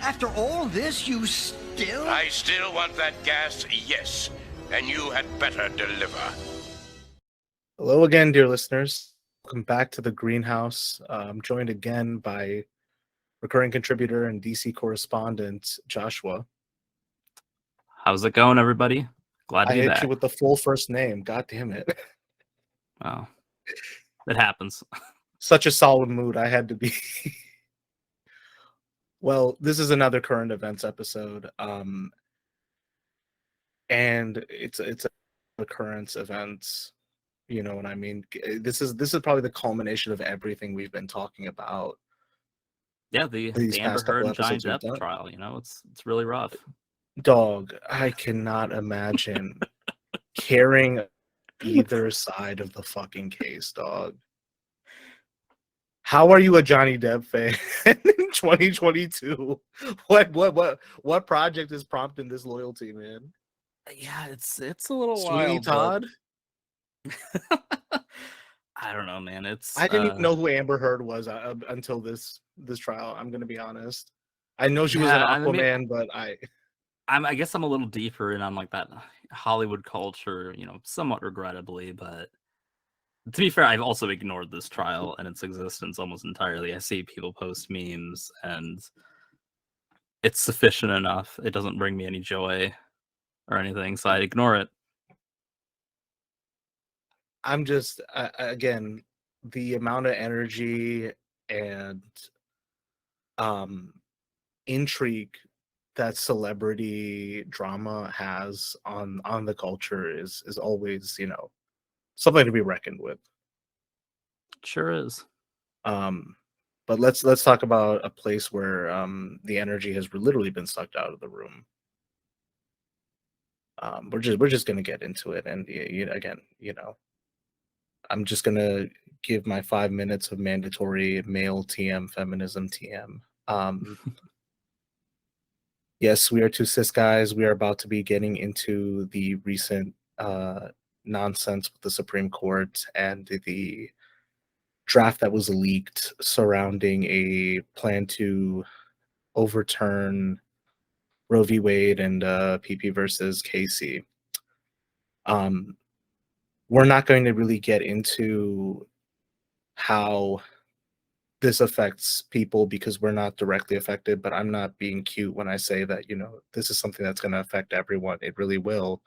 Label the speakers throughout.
Speaker 1: After all this, you still...
Speaker 2: I still want that gas, yes. And you had better deliver.
Speaker 3: Hello again, dear listeners. Welcome back to the Greenhouse. I'm joined again by recurring contributor and DC correspondent Joshua.
Speaker 4: How's it going, everybody? Glad to
Speaker 3: I
Speaker 4: be
Speaker 3: hit
Speaker 4: back.
Speaker 3: you with the full first name. God damn it.
Speaker 4: Wow. It happens.
Speaker 3: Such a solid mood I had to be. Well, this is another current events episode. And it's a current events. You know what I mean? This is probably the culmination of everything we've been talking about.
Speaker 4: Yeah, the Amber Heard and Johnny Depp trial, it's really rough.
Speaker 3: Dog, I cannot imagine carrying either side of the fucking case, dog. How are you a Johnny Depp fan in 2022? What project is prompting this loyalty, man?
Speaker 4: Yeah, it's a little
Speaker 3: Sweeney
Speaker 4: wild.
Speaker 3: Todd?
Speaker 4: I don't know, man.
Speaker 3: I didn't even know who Amber Heard was until this trial. I'm gonna be honest. I know she was an Aquaman, but
Speaker 4: I guess I'm a little deeper in on like that Hollywood culture, somewhat regrettably, but to be fair, I've also ignored this trial and its existence almost entirely. I see people post memes and it's sufficient enough. It doesn't bring me any joy or anything, so I ignore it.
Speaker 3: I'm just, again, the amount of energy and intrigue that celebrity drama has on the culture is always, something to be reckoned with.
Speaker 4: Sure is.
Speaker 3: But let's talk about a place where the energy has literally been sucked out of the room. We're just gonna get into it, and again, I'm just gonna give my 5 minutes of mandatory male TM feminism TM. Yes, we are two cis guys. We are about to be getting into the recent nonsense with the Supreme Court and the draft that was leaked surrounding a plan to overturn Roe v. Wade and PP versus Casey. We're not going to really get into how this affects people because we're not directly affected, but I'm not being cute when I say that, this is something that's going to affect everyone. It really will.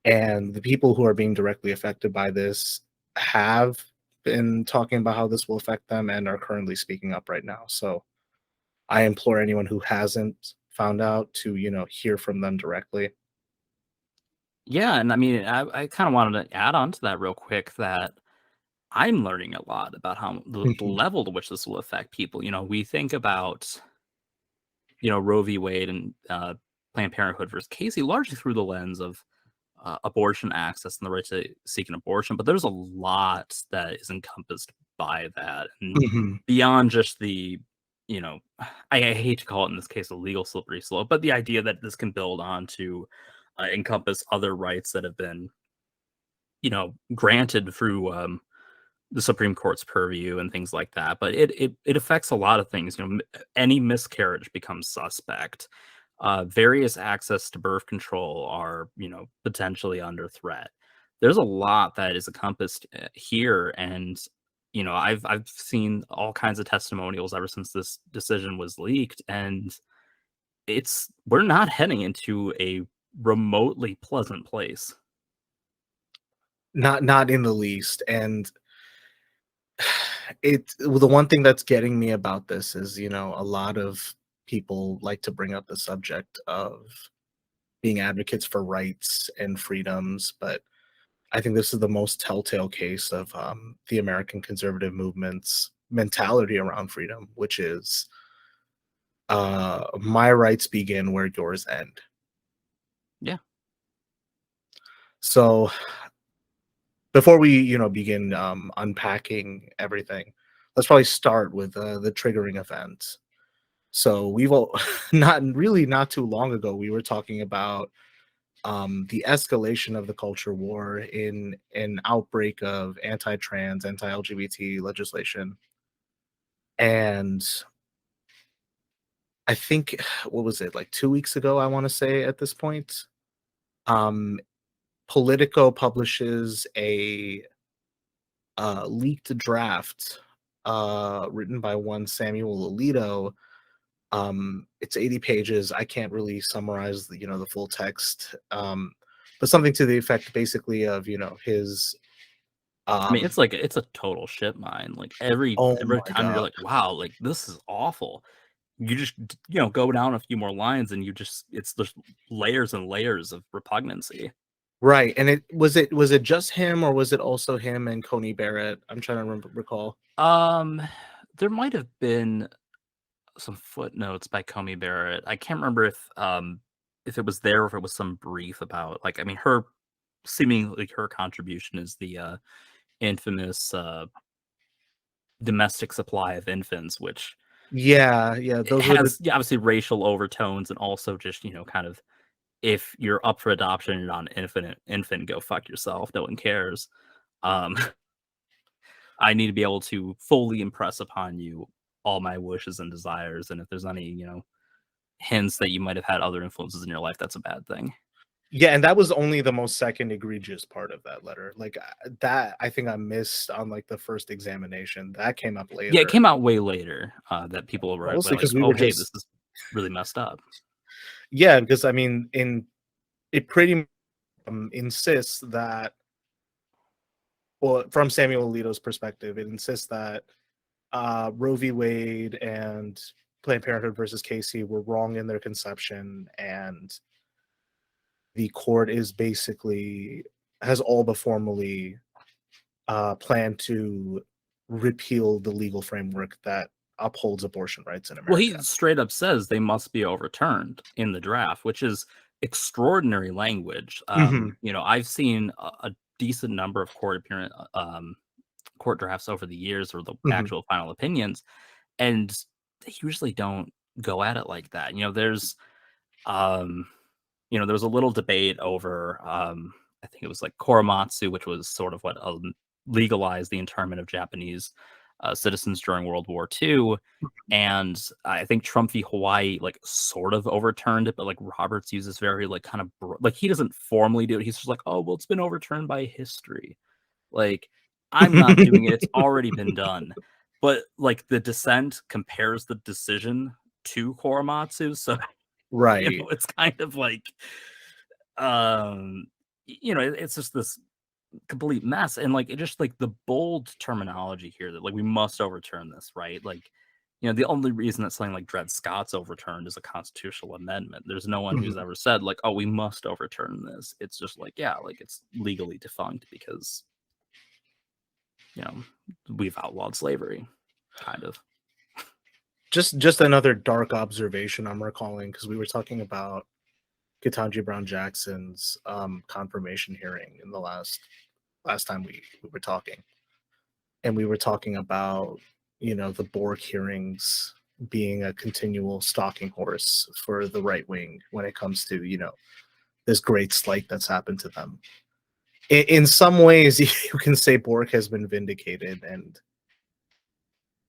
Speaker 3: And the people who are being directly affected by this have been talking about how this will affect them and are currently speaking up right now. So I implore anyone who hasn't found out to, hear from them directly.
Speaker 4: Yeah, and I mean, I kind of wanted to add on to that real quick that I'm learning a lot about how the level to which this will affect people. We think about, Roe v. Wade and Planned Parenthood versus Casey largely through the lens of abortion access and the right to seek an abortion, but there's a lot that is encompassed by that, and beyond just the, I hate to call it in this case a legal slippery slope, but the idea that this can build on to encompass other rights that have been, granted through the Supreme Court's purview and things like that. But it affects a lot of things. Any miscarriage becomes suspect. Various access to birth control are, potentially under threat. There's a lot that is encompassed here, and I've seen all kinds of testimonials ever since this decision was leaked, and we're not heading into a remotely pleasant place.
Speaker 3: Not in the least. And the one thing that's getting me about this is, a lot of people like to bring up the subject of being advocates for rights and freedoms, but I think this is the most telltale case of the American conservative movement's mentality around freedom, which is my rights begin where yours end.
Speaker 4: Yeah.
Speaker 3: So before we, begin unpacking everything, let's probably start with the triggering event. So we've all not too long ago, we were talking about the escalation of the culture war in an outbreak of anti-trans, anti-LGBT legislation. And I think what was it, like 2 weeks ago, I wanna say at this point, um, Politico publishes a, leaked draft, written by one Samuel Alito. It's 80 pages. I can't really summarize the full text, but something to the effect basically of, his,
Speaker 4: I mean,
Speaker 3: um
Speaker 4: it's a total shit mine. Like
Speaker 3: oh
Speaker 4: every
Speaker 3: my
Speaker 4: time you're
Speaker 3: god.
Speaker 4: like, wow, like this is awful. You just go down a few more lines and it's just layers and layers of repugnancy.
Speaker 3: Right, and was it just him, or was it also him and Coney Barrett? I'm trying to recall.
Speaker 4: Um, there might have been some footnotes by Comey Barrett. I can't remember if it was there or if it was some brief about like I mean her seemingly her contribution is the infamous domestic supply of infants, which
Speaker 3: Yeah, yeah,
Speaker 4: it
Speaker 3: those were the
Speaker 4: has yeah, obviously racial overtones and also just, kind of if you're up for adoption, you're not an infant, go fuck yourself. No one cares. Um, I need to be able to fully impress upon you all my wishes and desires. And if there's any, hints that you might have had other influences in your life, that's a bad thing.
Speaker 3: yeah, and that was only the most second egregious part of that letter. Like, that I think I missed on, like, the first examination. That came up
Speaker 4: Yeah, it
Speaker 3: later,
Speaker 4: came out way later that people were
Speaker 3: mostly
Speaker 4: like,
Speaker 3: because we
Speaker 4: oh,
Speaker 3: were
Speaker 4: hey, this
Speaker 3: just
Speaker 4: is really messed up.
Speaker 3: yeah, because I mean, it pretty insists that, well, from Samuel Alito's perspective, it insists that Roe v. Wade and Planned Parenthood versus Casey were wrong in their conception, and the court is basically has all but formally planned to repeal the legal framework that upholds abortion rights in
Speaker 4: Well, he
Speaker 3: America.
Speaker 4: straight up says they must be overturned in the draft, which is extraordinary language.
Speaker 3: Hmm.
Speaker 4: I've seen a decent number of court drafts over the years or the
Speaker 3: Hmm.
Speaker 4: actual final opinions, and they usually don't go at it like that. Um, there was a little debate over, I think it was like Korematsu, which was sort of what legalized the internment of Japanese citizens during World War II. And I think Trump v. Hawaii like sort of overturned it, but like Roberts uses very like kind of like he doesn't formally do it. He's just like, oh well, it's been overturned by history. Like I'm not doing it; it's already been done. But like the dissent compares the decision to Korematsu, so
Speaker 3: Right.
Speaker 4: it's kind of like um it's just this complete mess and like it just like the bold terminology here that like we must overturn this, right? Like the only reason that something like Dred Scott's overturned is a constitutional amendment. There's no one who's
Speaker 3: Mhm.
Speaker 4: ever said like, oh, we must overturn this. It's just like, yeah, like it's legally defunct because you know we've outlawed slavery, kind of.
Speaker 3: Just another dark observation I'm recalling, because we were talking about Ketanji Brown Jackson's confirmation hearing in the last time we were talking, and we were talking about the Bork hearings being a continual stalking horse for the right wing when it comes to this great slight that's happened to them. In some ways, you can say Bork has been vindicated, and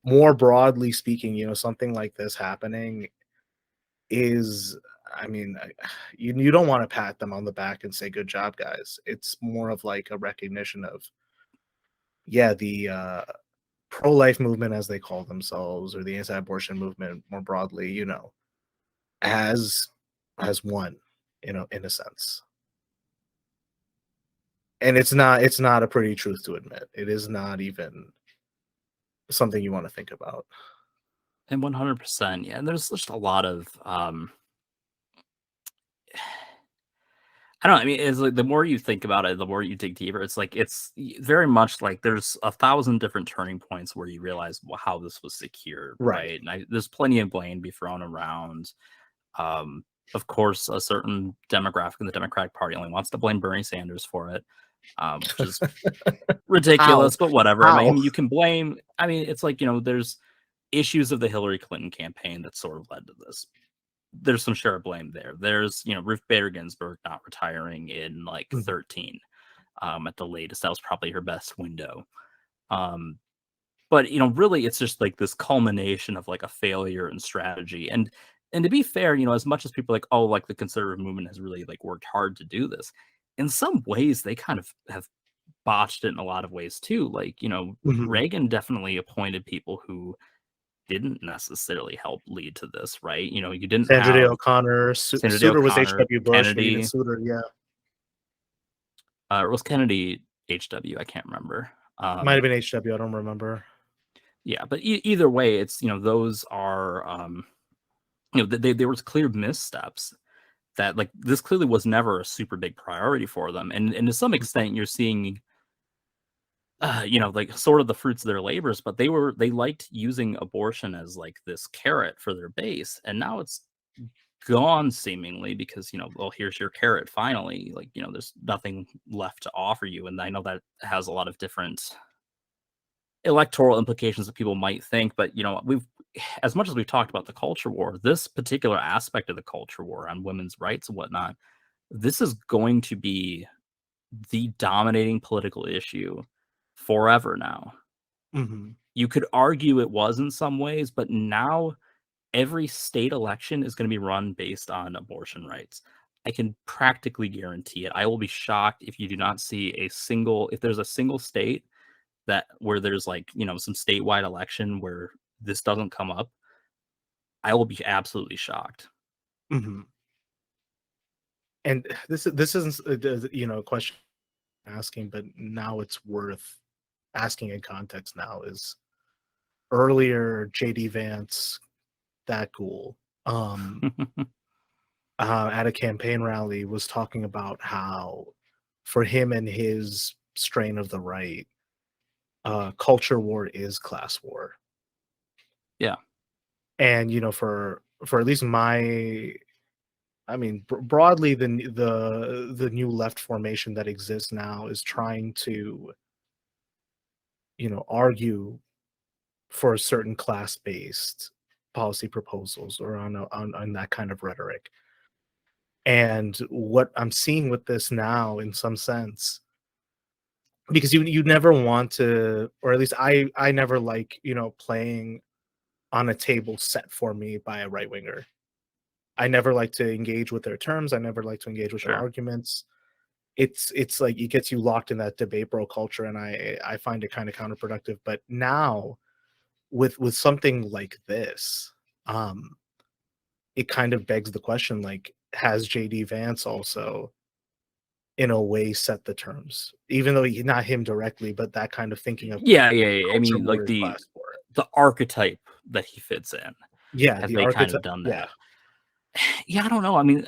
Speaker 3: more broadly speaking, something like this happening is, I mean, you don't want to pat them on the back and say good job, guys. It's more of like a recognition of, yeah, the pro-life movement, as they call themselves, or the anti-abortion movement more broadly, has has won, in a sense. And it's not a pretty truth to admit. It is not even something you want to think about.
Speaker 4: And 100%, yeah. And there's just a lot of I don't know. I mean, it's like the more you think about it, the more you dig deeper. It's like very much like there's 1,000 different turning points where you realize how this was secured,
Speaker 3: Right.
Speaker 4: right? And there's plenty of blame to be thrown around. Um, of course, a certain demographic in the Democratic Party only wants to blame Bernie Sanders for it, which is
Speaker 3: How?
Speaker 4: ridiculous. But whatever. I
Speaker 3: How?
Speaker 4: mean, you can blame. I mean, it's like there's issues of the Hillary Clinton campaign that sort of led to this. There's some share of blame there. There's, Ruth Bader Ginsburg not retiring in like
Speaker 3: Mhm.
Speaker 4: 13 at the latest. That was probably her best window. But really it's just like this culmination of like a failure in strategy. And And to be fair, as much as people are like, oh, like the conservative movement has really like worked hard to do this, in some ways they kind of have botched it in a lot of ways too. Like,
Speaker 3: Mhm.
Speaker 4: Reagan definitely appointed people who didn't necessarily help lead to this, right? You didn't
Speaker 3: Sandra Day
Speaker 4: have
Speaker 3: O'Connor,
Speaker 4: Sandra Day
Speaker 3: Souter was
Speaker 4: O'Connor,
Speaker 3: H.W. Bush, but even
Speaker 4: Kennedy.
Speaker 3: Souter, yeah.
Speaker 4: It was Kennedy HW, I can't remember.
Speaker 3: Might have been H.W., I don't remember.
Speaker 4: Yeah, but either way, it's those are there was clear missteps that like this clearly was never a super big priority for them, and to some extent you're seeing like sort of the fruits of their labors, but they liked using abortion as like this carrot for their base, and now it's gone seemingly because well, here's your carrot finally, like there's nothing left to offer you. And I know that has a lot of different electoral implications that people might think, but we've as much as we've talked about the culture war, this particular aspect of the culture war on women's rights and whatnot, this is going to be the dominating political issue forever now.
Speaker 3: Mhm.
Speaker 4: You could argue it was in some ways, but now every state election is going to be run based on abortion rights. I can practically guarantee it. I will be shocked if you do not see if there's a single state where there's like, some statewide election where this doesn't come up. I will be absolutely shocked.
Speaker 3: Mhm. And this isn't a question asking, but now it's worth asking in context now is earlier JD Vance, that ghoul, at a campaign rally was talking about how for him and his strain of the right, culture war is class war.
Speaker 4: Yeah.
Speaker 3: And for at least my, I mean, broadly, the new left formation that exists now is trying to, argue for certain class-based policy proposals or on that kind of rhetoric. And what I'm seeing with this now, in some sense, because you never want to, or at least I never like playing on a table set for me by a right winger. I never like to engage with their terms. I never like to engage with their
Speaker 4: Sure.
Speaker 3: arguments. It's like it gets you locked in that debate bro culture, and I find it kind of counterproductive. But now with something like this, it kind of begs the question, like, has JD Vance also in a way set the terms, even though not him directly, but that kind of thinking of
Speaker 4: Yeah. I
Speaker 3: culture
Speaker 4: mean,
Speaker 3: war
Speaker 4: like
Speaker 3: is class war.
Speaker 4: the archetype that he fits in.
Speaker 3: Yeah,
Speaker 4: Have
Speaker 3: the
Speaker 4: they kind
Speaker 3: archetype.
Speaker 4: of done
Speaker 3: Yeah.
Speaker 4: that? Yeah, I don't know. I mean,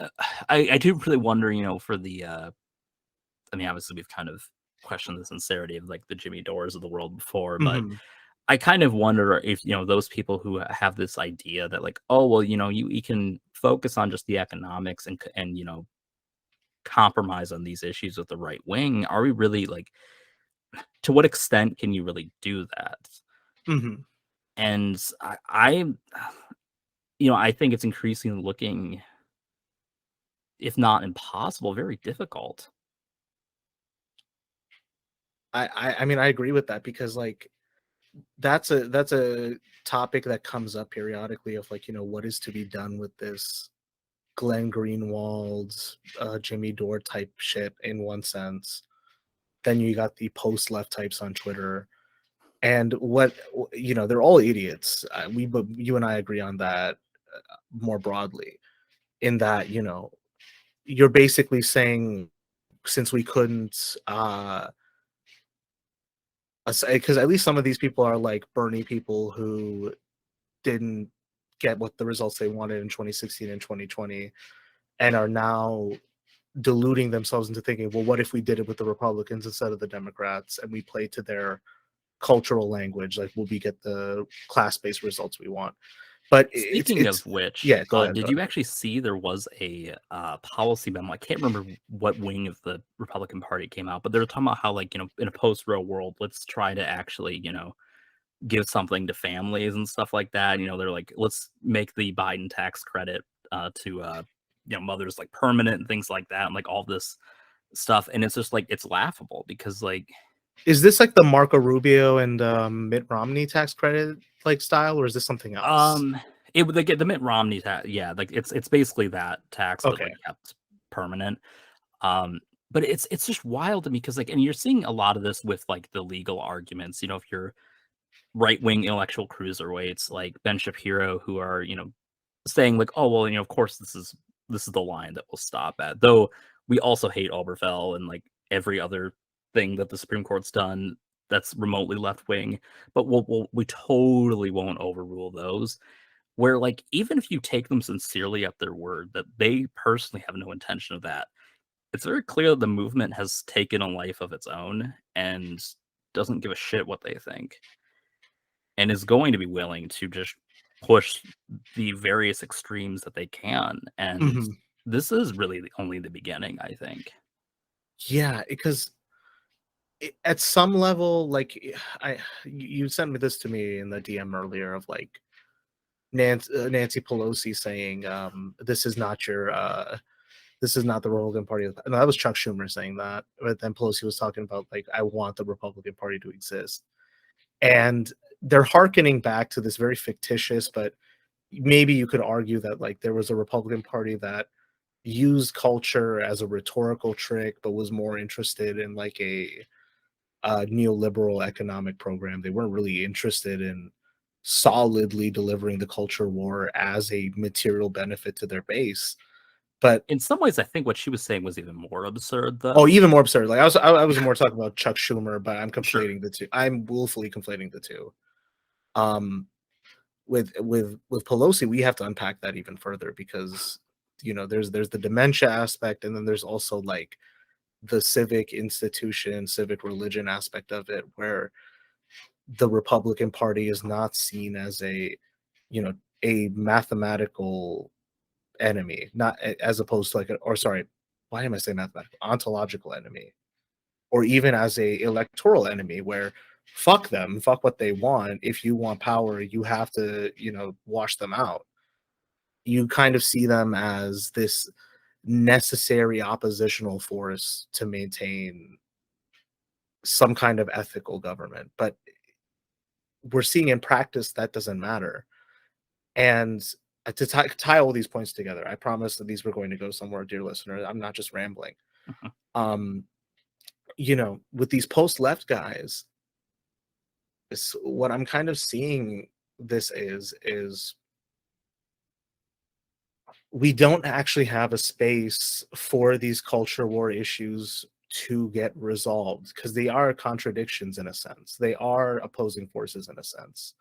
Speaker 4: I do really wonder, for the I mean, obviously we've kind of questioned the sincerity of like the Jimmy Dores of the world before, but
Speaker 3: Mhm.
Speaker 4: I kind of wonder if, those people who have this idea that like, oh, well, you can focus on just the economics and, compromise on these issues with the right wing. Are we really like, to what extent can you really do that?
Speaker 3: Mhm.
Speaker 4: And I think it's increasingly looking, if not impossible, very difficult.
Speaker 3: I mean, I agree with that because, like, that's a topic that comes up periodically of, like, what is to be done with this Glenn Greenwald, Jimmy Dore type shit in one sense. Then you got the post-left types on Twitter, and they're all idiots. But you and I agree on that, more broadly, in that, you're basically saying, since we couldn't, because at least some of these people are like Bernie people who didn't get what the results they wanted in 2016 and 2020, and are now deluding themselves into thinking, well, what if we did it with the Republicans instead of the Democrats, and we play to their cultural language, like, will we get the class-based results we want? But
Speaker 4: Speaking of which,
Speaker 3: yeah, go ahead,
Speaker 4: did
Speaker 3: go
Speaker 4: you
Speaker 3: ahead.
Speaker 4: actually see there was a policy memo? I can't remember what wing of the Republican Party came out, but they were talking about how, like, in a post-Roe world, let's try to actually, give something to families and stuff like that. They're like, let's make the Biden tax credit to mothers like permanent and things like that, and like all this stuff. And it's just like it's laughable because like
Speaker 3: Is this like the Marco Rubio and Mitt Romney tax credit like style, or is this something else?
Speaker 4: um It would like the Mitt Romney tax, yeah, like it's basically that tax, but
Speaker 3: Okay.
Speaker 4: like kept permanent. Um, but it's just wild to me because like, and you're seeing a lot of this with like the legal arguments. You know, if you're right wing intellectual cruiserweights like Ben Shapiro, who are saying like, oh well, of course this is the line that we'll stop at. Though we also hate Obergefell and like every other thing that the Supreme Court's done that's remotely left wing, but we totally won't overrule those. Where like even if you take them sincerely at their word that they personally have no intention of that, it's very clear that the movement has taken a life of its own and doesn't give a shit what they think and is going to be willing to just push the various extremes that they can. And
Speaker 3: Mhm.
Speaker 4: this is really only the beginning, I think.
Speaker 3: Yeah, because at some level, like you sent me this to me in the DM earlier of like Nancy Pelosi saying, this is not the Republican Party. No, that was Chuck Schumer saying that. But then Pelosi was talking about like, I want the Republican Party to exist, and they're hearkening back to this very fictitious, but maybe you could argue that like there was a Republican Party that used culture as a rhetorical trick, but was more interested in like a neoliberal economic program. They weren't really interested in solidly delivering the culture war as a material benefit to their base. But
Speaker 4: In some ways, I think what she was saying was even more absurd,
Speaker 3: oh,
Speaker 4: though.
Speaker 3: even more absurd. Like I was more talking about Chuck Schumer, but I'm
Speaker 4: Sure.
Speaker 3: conflating the two. I'm willfully conflating the two. Um, with Pelosi, we have to unpack that even further because there's the dementia aspect, and then there's also like the civic institution, civic religion aspect of it, where the Republican Party is not seen as you know, a mathematical enemy, not as opposed to like, or sorry, why am I saying mathematical? Ontological enemy, or even as a electoral enemy, where fuck them, fuck what they want. If you want power, you have to, wash them out. You kind of see them as this necessary oppositional force to maintain some kind of ethical government. But we're seeing in practice that doesn't matter. And to tie all these points together, I promise that these were going to go somewhere, dear listener. I'm not just rambling.
Speaker 4: Mhm.
Speaker 3: Um, with these post-left guys, what I'm kind of seeing this is we don't actually have a space for these culture war issues to get resolved because they are contradictions in a sense. They are opposing forces in a sense.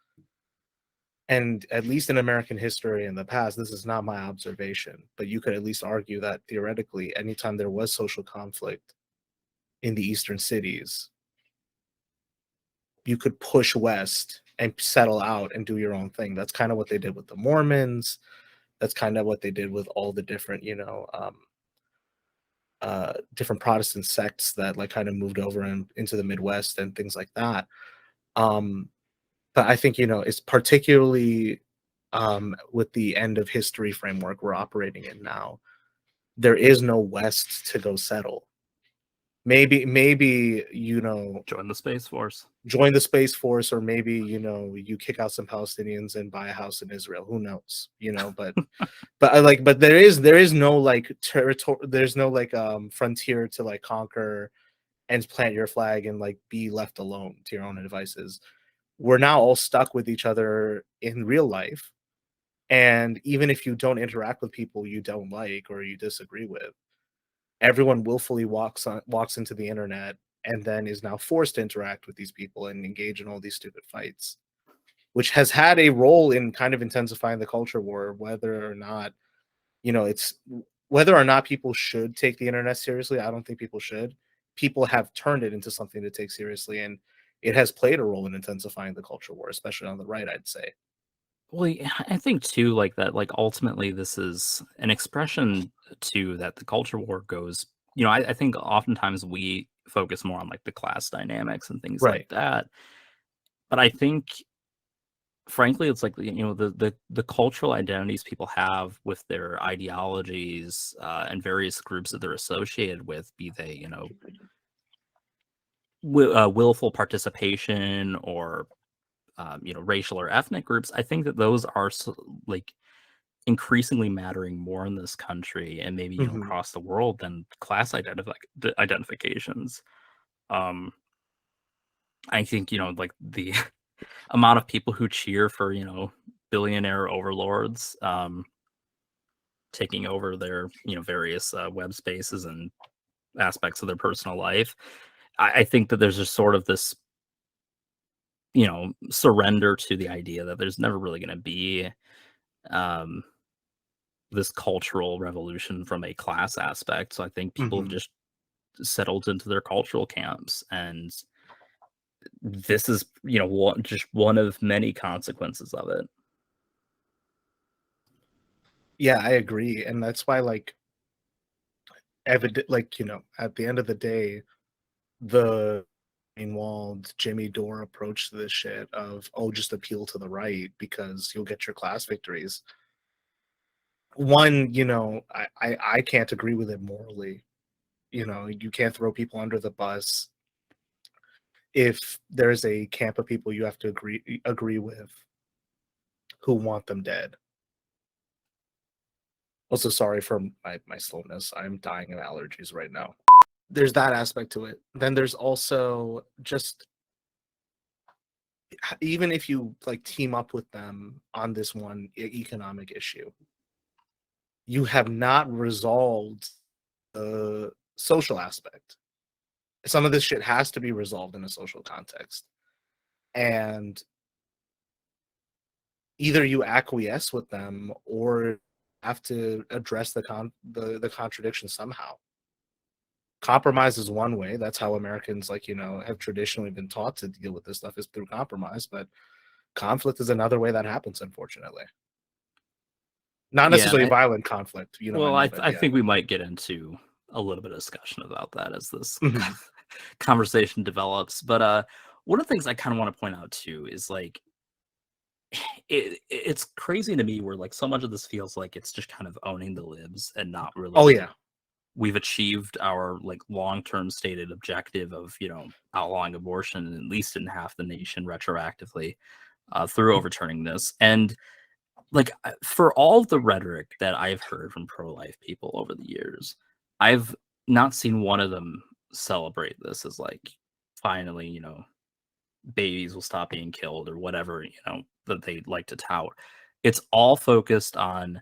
Speaker 3: And at least in American history in the past, this is not my observation, but you could at least argue that theoretically, anytime there was social conflict in the eastern cities, you could push west and settle out and do your own thing. That's kind of what they did with the Mormons. That's kind of what they did with all the different, different Protestant sects that like kind of moved over into the Midwest and things like that. Um, but I think it's particularly with the end of history framework we're operating in now. There is no West to go settle. Maybe
Speaker 4: Join the Space Force.
Speaker 3: join the Space Force, or maybe you kick out some Palestinians and buy a house in Israel. Who knows? But there is no like territory. There's no like frontier to like conquer and plant your flag and like be left alone to your own devices. We're now all stuck with each other in real life. And even if you don't interact with people you don't like or you disagree with, everyone willfully walks into the internet and then is now forced to interact with these people and engage in all these stupid fights, which has had a role in kind of intensifying the culture war, it's whether or not people should take the internet seriously. I don't think people should. People have turned it into something to take seriously, and it has played a role in intensifying the culture war, especially on the right, I'd say.
Speaker 4: Well, yeah, I think too, like that, like ultimately, this is an expression too that the culture war goes. I think oftentimes we focus more on like the class dynamics and things like
Speaker 3: Right.
Speaker 4: that. But I think, frankly, it's like the cultural identities people have with their ideologies and various groups that they're associated with, be they willful participation or racial or ethnic groups, I think that those are like increasingly mattering more in this country and maybe
Speaker 3: Mhm.
Speaker 4: across the world than class identifications. Um, I think like the amount of people who cheer for billionaire overlords taking over their various web spaces and aspects of their personal life. I think that there's just sort of this surrender to the idea that there's never really going to be um, this cultural revolution from a class aspect. So I think people have
Speaker 3: Mhm.
Speaker 4: just settled into their cultural camps, and this is just one of many consequences of it.
Speaker 3: Yeah, I agree, and that's why, like, at the end of the day, the Greenwald, Jimmy Dore approach to this shit of, "Oh, just appeal to the right because you'll get your class victories." One, I can't agree with it morally. You can't throw people under the bus. If there's a camp of people you have to agree with who want them dead. Also, sorry for my slowness. I'm dying of allergies right now. There's that aspect to it. Then there's also just even if you like team up with them on this one economic issue, you have not resolved the social aspect. Some of this shit has to be resolved in a social context. And either you acquiesce with them or have to address the contradiction somehow. Compromise is one way. That's how Americans have traditionally been taught to deal with this stuff, is through compromise, but conflict is another way that happens, unfortunately. Not
Speaker 4: Yeah,
Speaker 3: necessarily violent conflict, I
Speaker 4: well,
Speaker 3: mean, but
Speaker 4: I
Speaker 3: yeah.
Speaker 4: think we might get into a little bit of discussion about that as this
Speaker 3: Mhm.
Speaker 4: conversation develops. But one of the things I kind of want to point out too is like it's crazy to me where like so much of this feels like it's just kind of owning the libs and not
Speaker 3: Oh
Speaker 4: really
Speaker 3: yeah.
Speaker 4: we've achieved our like long-term stated objective of outlawing abortion at least in half the nation retroactively through overturning this. And like for all the rhetoric that I've heard from pro-life people over the years, I've not seen one of them celebrate this as like finally babies will stop being killed or whatever that they like to tout. It's all focused on,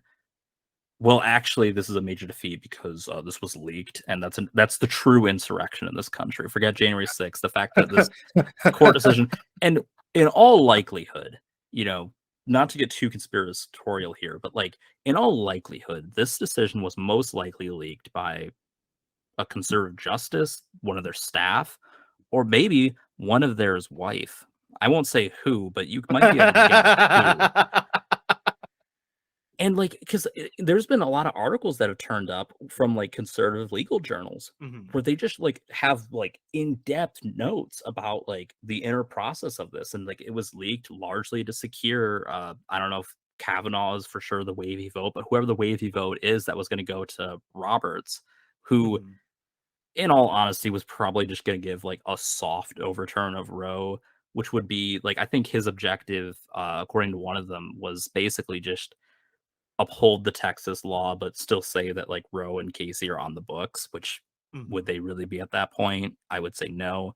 Speaker 4: well, actually, this is a major defeat because this was leaked, and that's the true insurrection in this country. Forget January 6th. The fact that this court decision, and in all likelihood, you know, not to get too conspiratorial here, but like in all likelihood, this decision was most likely leaked by a conservative justice, one of their staff, or maybe one of theirs wife. I won't say who, but you might be able to guess who. And, like, because there's been a lot of articles that have turned up from, like, conservative legal journals
Speaker 3: Mhm.
Speaker 4: where they just, like, have, like, in-depth notes about, like, the inner process of this, and, like, it was leaked largely to secure, I don't know if Kavanaugh is for sure the wavy vote, but whoever the wavy vote is that was gonna go to Roberts, who,
Speaker 3: Mhm.
Speaker 4: in all honesty, was probably just gonna give, like, a soft overturn of Roe, which would be like, I think his objective, according to one of them, was basically just uphold the Texas law, but still say that like Roe and Casey are on the books, which would
Speaker 3: Mhm.
Speaker 4: they really be at that point? I would say no.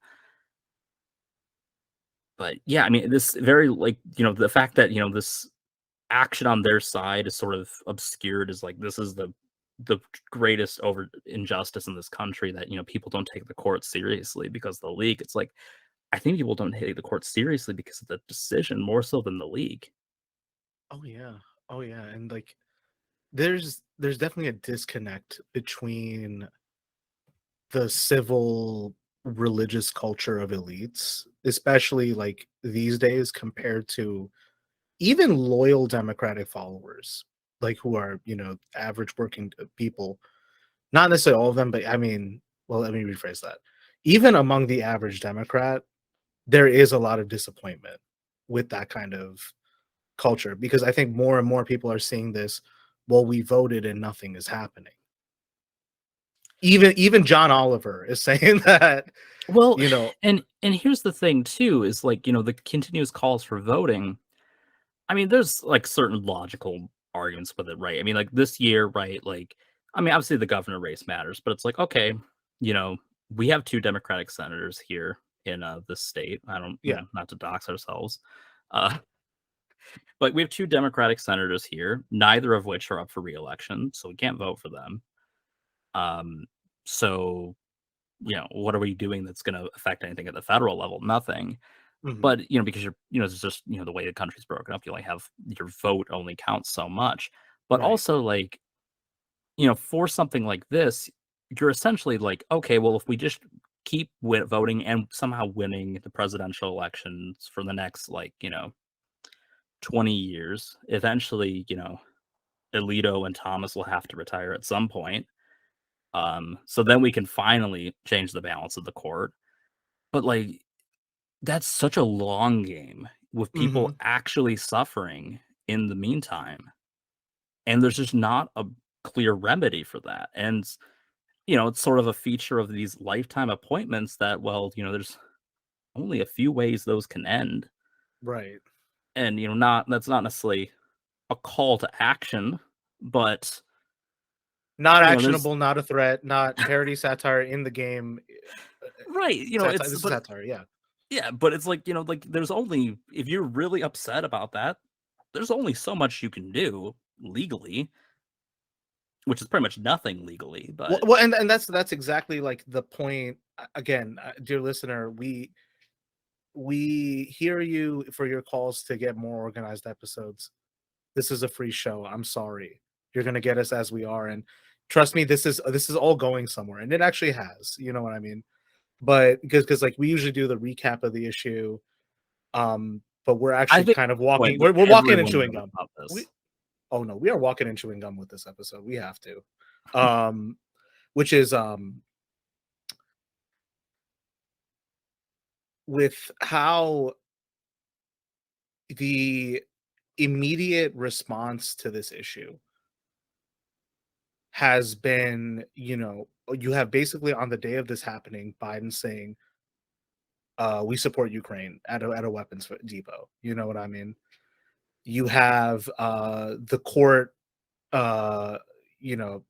Speaker 4: But yeah, I mean, this very like, the fact that, this action on their side is sort of obscured as like this is the greatest over injustice in this country that, people don't take the court seriously because of the league. It's like I think people don't take the court seriously because of the decision more so than the league.
Speaker 3: Oh yeah. Oh yeah. And like there's definitely a disconnect between the civil religious culture of elites, especially like these days compared to even loyal democratic followers, like who are, average working people. Not necessarily all of them, but I mean, well, let me rephrase that. Even among the average Democrat, there is a lot of disappointment with that kind of culture because I think more and more people are seeing this. Well, we voted and nothing is happening. Even John Oliver is saying that,
Speaker 4: Well,
Speaker 3: you know,
Speaker 4: and here's the thing too, is like, the continuous calls for voting. I mean, there's like certain logical arguments with it, right? I mean, like this year, right? Like, I mean, obviously the governor race matters, but it's like, okay, you know, we have two Democratic senators here in this state. I don't,
Speaker 3: yeah.
Speaker 4: not to dox ourselves, uh, but we have two Democratic senators here, neither of which are up for reelection, so we can't vote for them. Um, so what are we doing that's going to affect anything at the federal level? Nothing.
Speaker 3: Mhm.
Speaker 4: But because it's just the way the country's broken up, you only have your vote only counts so much. But
Speaker 3: Right.
Speaker 4: also, like, for something like this, you're essentially like, okay, well, if we just keep voting and somehow winning the presidential elections for the next 20 years, eventually, Alito and Thomas will have to retire at some point. So then we can finally change the balance of the court. But like, that's such a long game with people
Speaker 3: Mhm.
Speaker 4: actually suffering in the meantime, and there's just not a clear remedy for that, and, it's sort of a feature of these lifetime appointments that, well, there's only a few ways those can end,
Speaker 3: Right.
Speaker 4: and, not that's not necessarily a call to action, but,
Speaker 3: Not
Speaker 4: there's
Speaker 3: actionable, not a threat, not parody satire in the game.
Speaker 4: right,
Speaker 3: Satire.
Speaker 4: it's
Speaker 3: This is
Speaker 4: but
Speaker 3: satire. Yeah.
Speaker 4: yeah, but it's like, like, there's only if you're really upset about that, there's only so much you can do legally. Which is pretty much nothing legally, but
Speaker 3: Well, and that's exactly like the point. Again, dear listener, we hear you for your calls to get more organized episodes. This is a free show. I'm sorry. You're gonna get us as we are, and trust me, this is all going somewhere, and it actually has. You know what I mean? But because like we usually do the recap of the issue, but we're
Speaker 4: I
Speaker 3: actually
Speaker 4: think
Speaker 3: kind of
Speaker 4: point
Speaker 3: walking.
Speaker 4: that
Speaker 3: We're walking and
Speaker 4: everyone
Speaker 3: chewing
Speaker 4: knows
Speaker 3: gum.
Speaker 4: about
Speaker 3: We
Speaker 4: this.
Speaker 3: Oh no, we are walking and chewing gum with this episode. We have to, um, which is with how the immediate response to this issue has been, you have basically on the day of this happening, Biden saying, we support Ukraine at a weapons depot. You know what I mean? You have the court, uh, you know,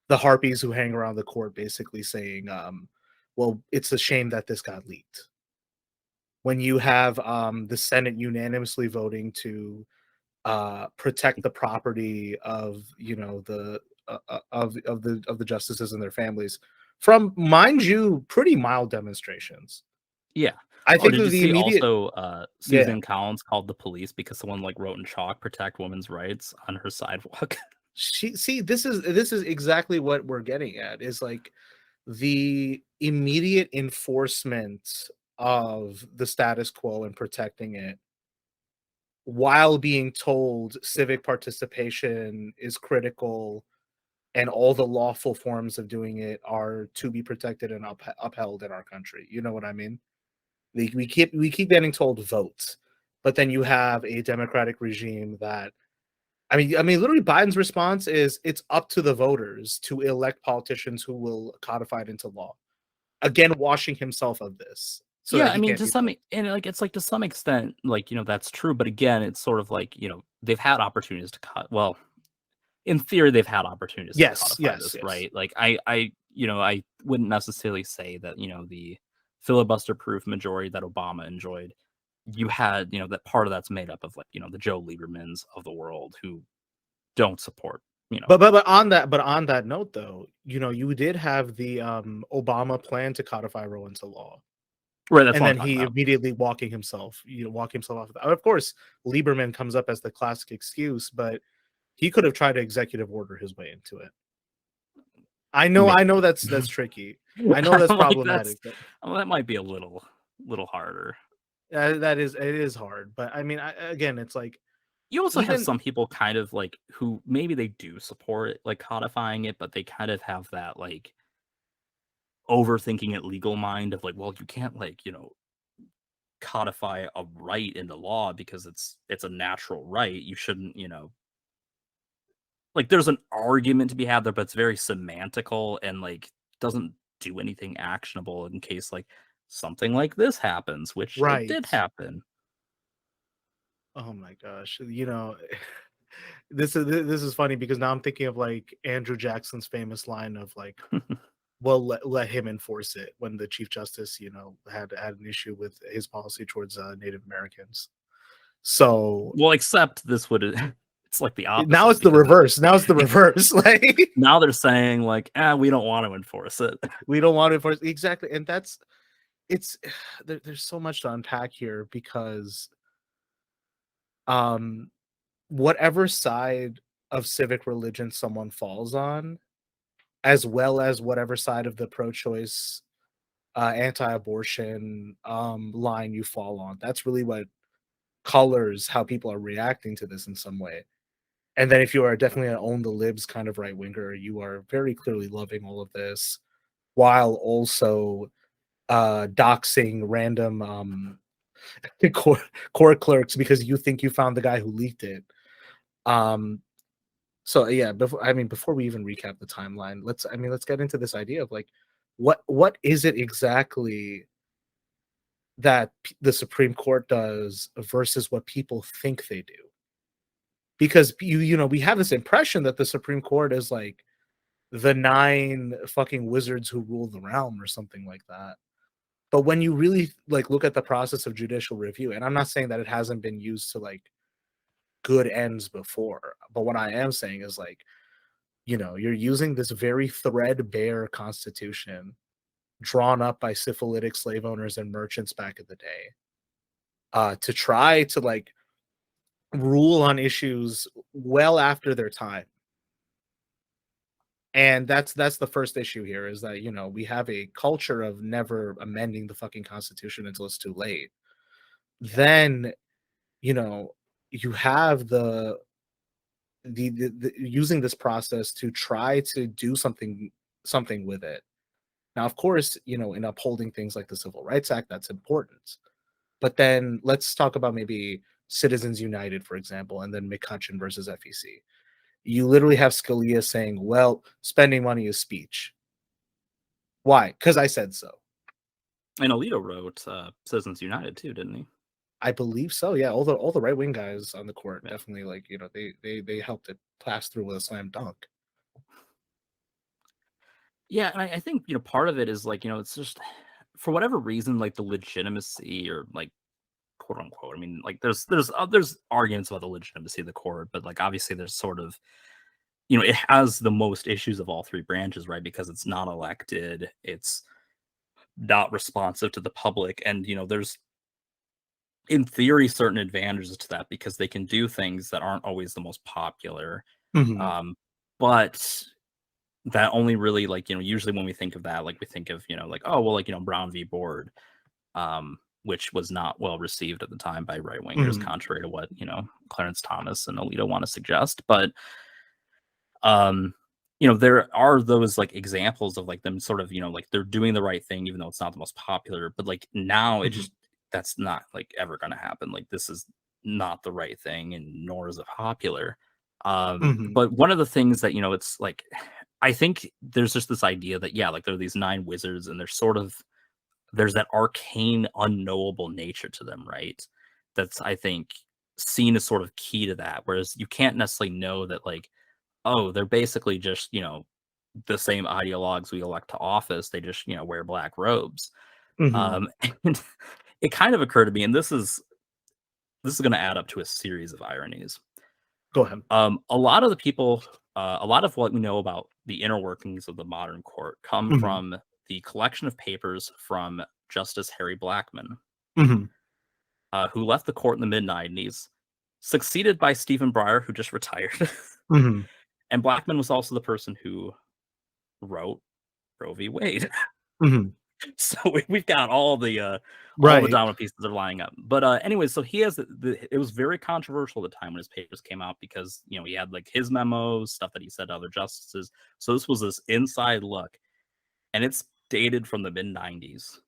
Speaker 3: the harpies who hang around the court basically saying, well, it's a shame that this got leaked. When you have the Senate unanimously voting to protect the property of the of the justices and their families from, mind you, pretty mild demonstrations.
Speaker 4: Yeah.
Speaker 3: I
Speaker 4: Oh,
Speaker 3: think
Speaker 4: did
Speaker 3: that
Speaker 4: you
Speaker 3: the
Speaker 4: see
Speaker 3: immediate
Speaker 4: also,
Speaker 3: yeah.
Speaker 4: Susan Collins called the police because someone, like, wrote in chalk, "Protect women's rights" on her sidewalk?
Speaker 3: She see this is exactly what we're getting at, is like the immediate enforcement of the status quo and protecting it while being told civic participation is critical and all the lawful forms of doing it are to be protected and upheld in our country. You know what I mean? We keep getting told vote, but then you have a democratic regime that I mean, literally Biden's response is it's up to the voters to elect politicians who will codify it into law. Again, washing himself of this so
Speaker 4: Yeah,
Speaker 3: that
Speaker 4: I
Speaker 3: he
Speaker 4: mean,
Speaker 3: can't
Speaker 4: to
Speaker 3: be
Speaker 4: some
Speaker 3: voted.
Speaker 4: e and, like, it's like, to some extent, like, that's true, but again, it's sort of like, they've had opportunities to cut well, in theory, they've had opportunities to
Speaker 3: Yes,
Speaker 4: codify
Speaker 3: yes,
Speaker 4: this,
Speaker 3: yes.
Speaker 4: right? Like, I wouldn't necessarily say that, the filibuster-proof majority that Obama enjoyed, you had, that part of that's made up of, like, the Joe Liebermans of the world who don't support, you know
Speaker 3: But on that note, though, you did have the Obama plan to codify Roe into law,
Speaker 4: right, that's
Speaker 3: and
Speaker 4: what I'm
Speaker 3: then
Speaker 4: talking
Speaker 3: he
Speaker 4: about.
Speaker 3: immediately walking himself off of that. Of course, Lieberman comes up as the classic excuse, but he could have tried to executive order his way into it. I know
Speaker 4: Maybe.
Speaker 3: that's tricky. I know that's
Speaker 4: I'm like, that's
Speaker 3: problematic, but
Speaker 4: that might be a little harder.
Speaker 3: it is hard. But I mean, again, it's like
Speaker 4: You also have
Speaker 3: even
Speaker 4: some people kind of like who maybe they do support it, like codifying it, but they kind of have that like overthinking it legal mind of like, well, you can't like, codify a right into law because it's a natural right. You shouldn't, like there's an argument to be had there, but it's very semantical and like doesn't do anything actionable in case like something like this happens, which it did
Speaker 3: Right.
Speaker 4: happen.
Speaker 3: Oh my gosh. You know, this is funny because now I'm thinking of like Andrew Jackson's famous line of like, well, let him enforce it when the Chief Justice, you know, had an issue with his policy towards Native Americans. So
Speaker 4: Well, except this would it's like the
Speaker 3: now
Speaker 4: opposite
Speaker 3: it's the
Speaker 4: because
Speaker 3: reverse. Now it's the reverse. Like
Speaker 4: now they're saying like, we don't want to enforce it.
Speaker 3: we don't want to enforce exactly, and that's it's there's so much to unpack here because um whatever side of civic religion someone falls on, as well as whatever side of the pro-choice anti-abortion line you fall on, that's really what colors how people are reacting to this in some way. And then if you are definitely an own the libs kind of right winger, you are very clearly loving all of this while also doxing random court, court clerks because you think you found the guy who leaked it. So yeah, before we even recap the timeline, let's get into this idea of like what is it exactly that the Supreme Court does versus what people think they do. Because you know, we have this impression that the Supreme Court is like the 9 fucking wizards who rule the realm or something like that. But when you really like look at the process of judicial review, and I'm not saying that it hasn't been used to like good ends before, but what I am saying is like, you know, you're using this very threadbare constitution drawn up by syphilitic slave owners and merchants back in the day, to try to like rule on issues well after their time. And that's the first issue here is that, you know, we have a culture of never amending the fucking constitution until it's too late. Then, you know, you have the using this process to try to do something with it. Now, of course, you know, in upholding things like the Civil Rights Act, that's important. But then let's talk about maybe Citizens United, for example, and then McCutcheon versus FEC. You literally have Scalia saying, well, spending money is speech. Why? Because I said so.
Speaker 4: And Alito wrote Citizens United too, didn't he?
Speaker 3: I believe so. Yeah, all the right wing guys on the court
Speaker 4: Yeah.
Speaker 3: definitely, like, you know, they helped it pass through with a slam dunk.
Speaker 4: Yeah, and I think, part of it is like, it's just for whatever reason, like the legitimacy or like quote unquote. I mean, like there's arguments about the legitimacy of the court, but like obviously there's sort of, it has the most issues of all three branches, right? Because it's not elected, it's not responsive to the public, and there's in theory certain advantages to that because they can do things that aren't always the most popular.
Speaker 3: Mhm.
Speaker 4: But that only really like, usually when we think of that, like we think of, like, oh, well, like, Brown v. Board, which was not well received at the time by right wingers,
Speaker 3: Mhm.
Speaker 4: contrary to what, Clarence Thomas and Alito want to suggest. But, um, there are those like examples of like them sort of, like they're doing the right thing, even though it's not the most popular. But like now it
Speaker 3: Mhm.
Speaker 4: just, that's not like ever going to happen. Like this is not the right thing, and nor is it popular.
Speaker 3: Mhm.
Speaker 4: But one of the things that, it's like, I think there's just this idea that, yeah, like there are these 9 wizards and there's that arcane, unknowable nature to them, right? That's, I think, seen as sort of key to that. Whereas you can't necessarily know that, like, oh, they're basically just, the same ideologues we elect to office. They just, wear black robes.
Speaker 3: Mhm.
Speaker 4: And it kind of occurred to me, and this is going to add up to a series of ironies.
Speaker 3: Go ahead.
Speaker 4: A lot of the people, a lot of what we know about the inner workings of the modern court come
Speaker 3: Mhm.
Speaker 4: from the collection of papers from Justice Harry Blackmun,
Speaker 3: Mhm.
Speaker 4: who left the court in the mid-90s, succeeded by Stephen Breyer, who just retired.
Speaker 3: Mhm.
Speaker 4: And Blackmun was also the person who wrote Roe v. Wade.
Speaker 3: Mhm.
Speaker 4: So we've got all the
Speaker 3: Right.
Speaker 4: domino pieces are lining up. But anyway, so he has it was very controversial at the time when his papers came out because he had like his memos, stuff that he said to other justices. So this was this inside look, and it's dated from the mid-90s.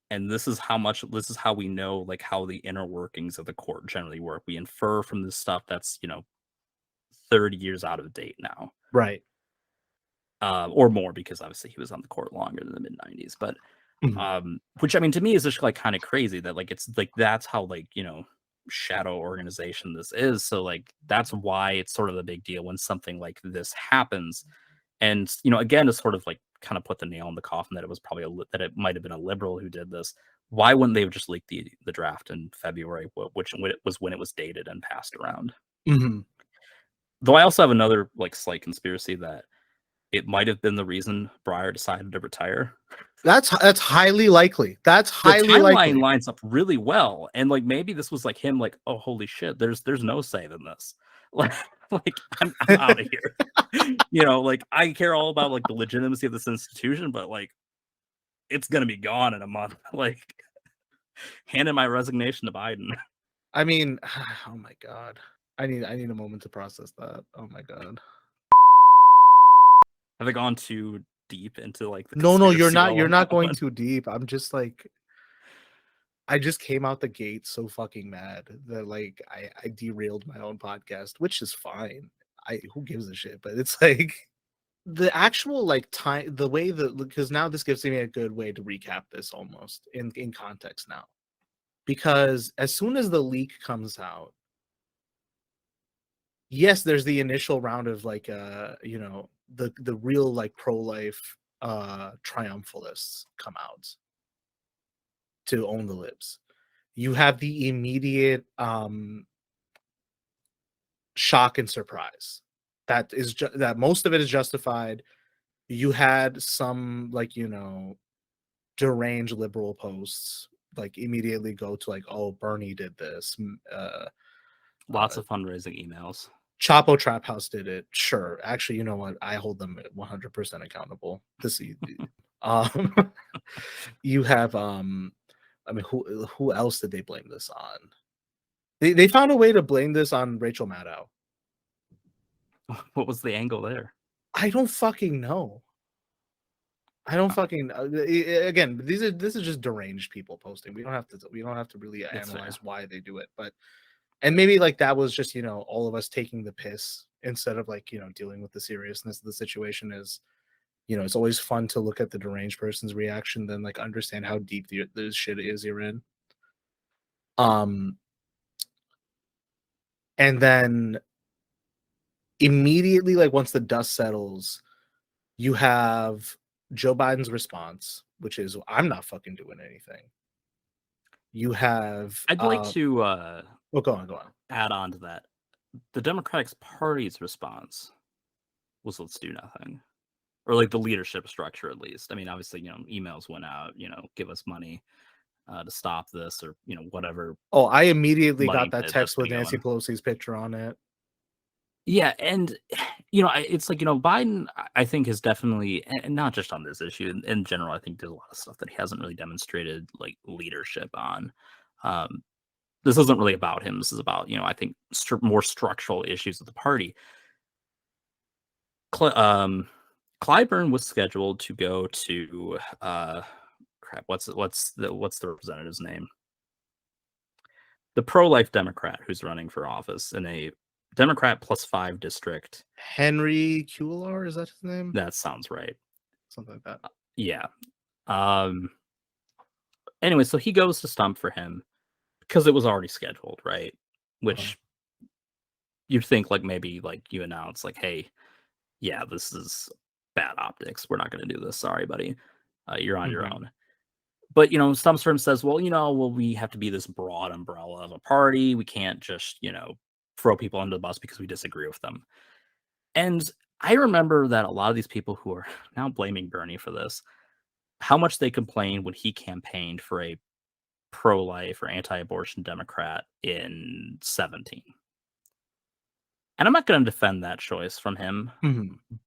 Speaker 4: And this is how we know like how the inner workings of the court generally work. We infer from this stuff that's 30 years out of date now.
Speaker 3: Right.
Speaker 4: Or more, because obviously he was on the court longer than the mid 90s. But which, I mean, to me is just like kind of crazy that like it's like that's how like, you know, shadow organization this is. So like that's why it's sort of a big deal when something like this happens. And you know, again, to sort of like kind of put the nail in the coffin that it was probably that it might have been a liberal who did this. Why wouldn't they have just leaked the draft in February, which was when it was dated and passed around? Though I also have another like slight conspiracy that it might have been the reason Breyer decided to retire.
Speaker 3: That's highly likely. That's highly
Speaker 4: the timeline
Speaker 3: likely.
Speaker 4: lines up really well, and like maybe this was like him, like, oh holy shit, there's no save in this. Like I'm out of here. You know, like I care all about like the legitimacy of this institution, but like it's gonna be gone in a month. Like handing my resignation to Biden.
Speaker 3: I mean, oh my god. I need a moment to process that. Oh my god.
Speaker 4: Have I gone too deep into like the
Speaker 3: No, you're
Speaker 4: conspiracy
Speaker 3: not.
Speaker 4: well
Speaker 3: You're
Speaker 4: on
Speaker 3: not
Speaker 4: that
Speaker 3: going
Speaker 4: one?
Speaker 3: too deep. I'm just like, I just came out the gate so fucking mad that like I derailed my own podcast, which is fine. Who gives a shit? But it's like the actual like time, the way that, because now this gives me a good way to recap this almost in context now, because as soon as the leak comes out, yes, there's the initial round of like you know, the real like pro-life triumphalists come out to own the libs. You have the immediate shock and surprise that is that most of it is justified. You had some like, you know, deranged liberal posts like immediately go to like, oh, Bernie did this,
Speaker 4: Lots of fundraising emails.
Speaker 3: Chapo Trap House did it. Sure. Actually, you know what? I hold them 100% accountable. You have I mean, who else did they blame this on? They found a way to blame this on Rachel Maddow.
Speaker 4: What was the angle there?
Speaker 3: I don't fucking know. I don't fucking again, this is just deranged people posting. We don't have to really analyze why they do it, but and maybe like that was just, you know, all of us taking the piss instead of like, you know, dealing with the seriousness of the situation. Is, you know, it's always fun to look at the deranged person's reaction, then like understand how deep the shit is you're in. And then immediately, like once the dust settles, you have Joe Biden's response, which is, I'm not fucking doing anything. You have
Speaker 4: I'd like to
Speaker 3: go on.
Speaker 4: add on to that. The Democratic Party's response was let's do nothing. Or like the leadership structure, at least. I mean, obviously, you know, emails went out, you know, give us money to stop this, or, you know, whatever.
Speaker 3: Oh, I immediately got that
Speaker 4: that's
Speaker 3: text with
Speaker 4: been
Speaker 3: Nancy
Speaker 4: going.
Speaker 3: Pelosi's picture on it.
Speaker 4: Yeah, and you know, it's like, you know, Biden, I think, is definitely, and not just on this issue, in general, I think there's a lot of stuff that he hasn't really demonstrated like leadership on. This isn't really about him. This is about, you know, I think more structural issues of the party. Clyburn was scheduled to go to crap. What's the representative's name? The pro-life Democrat who's running for office in a Democrat +5 district.
Speaker 3: Henry Cuellar, is that his name?
Speaker 4: That sounds right.
Speaker 3: Something like that.
Speaker 4: Yeah. Anyway, so he goes to stump for him because it was already scheduled, right? Which you'd think like maybe like you announce like, hey, yeah, this is bad optics. We're not going to do this. Sorry, buddy. You're on your own. But, you know, stumps for him, says, well, you know, we have to be this broad umbrella of a party. We can't just, you know, throw people under the bus because we disagree with them. And I remember that a lot of these people who are now blaming Bernie for this, how much they complained when he campaigned for a pro-life or anti-abortion Democrat in 2017. And I'm not going to defend that choice from him,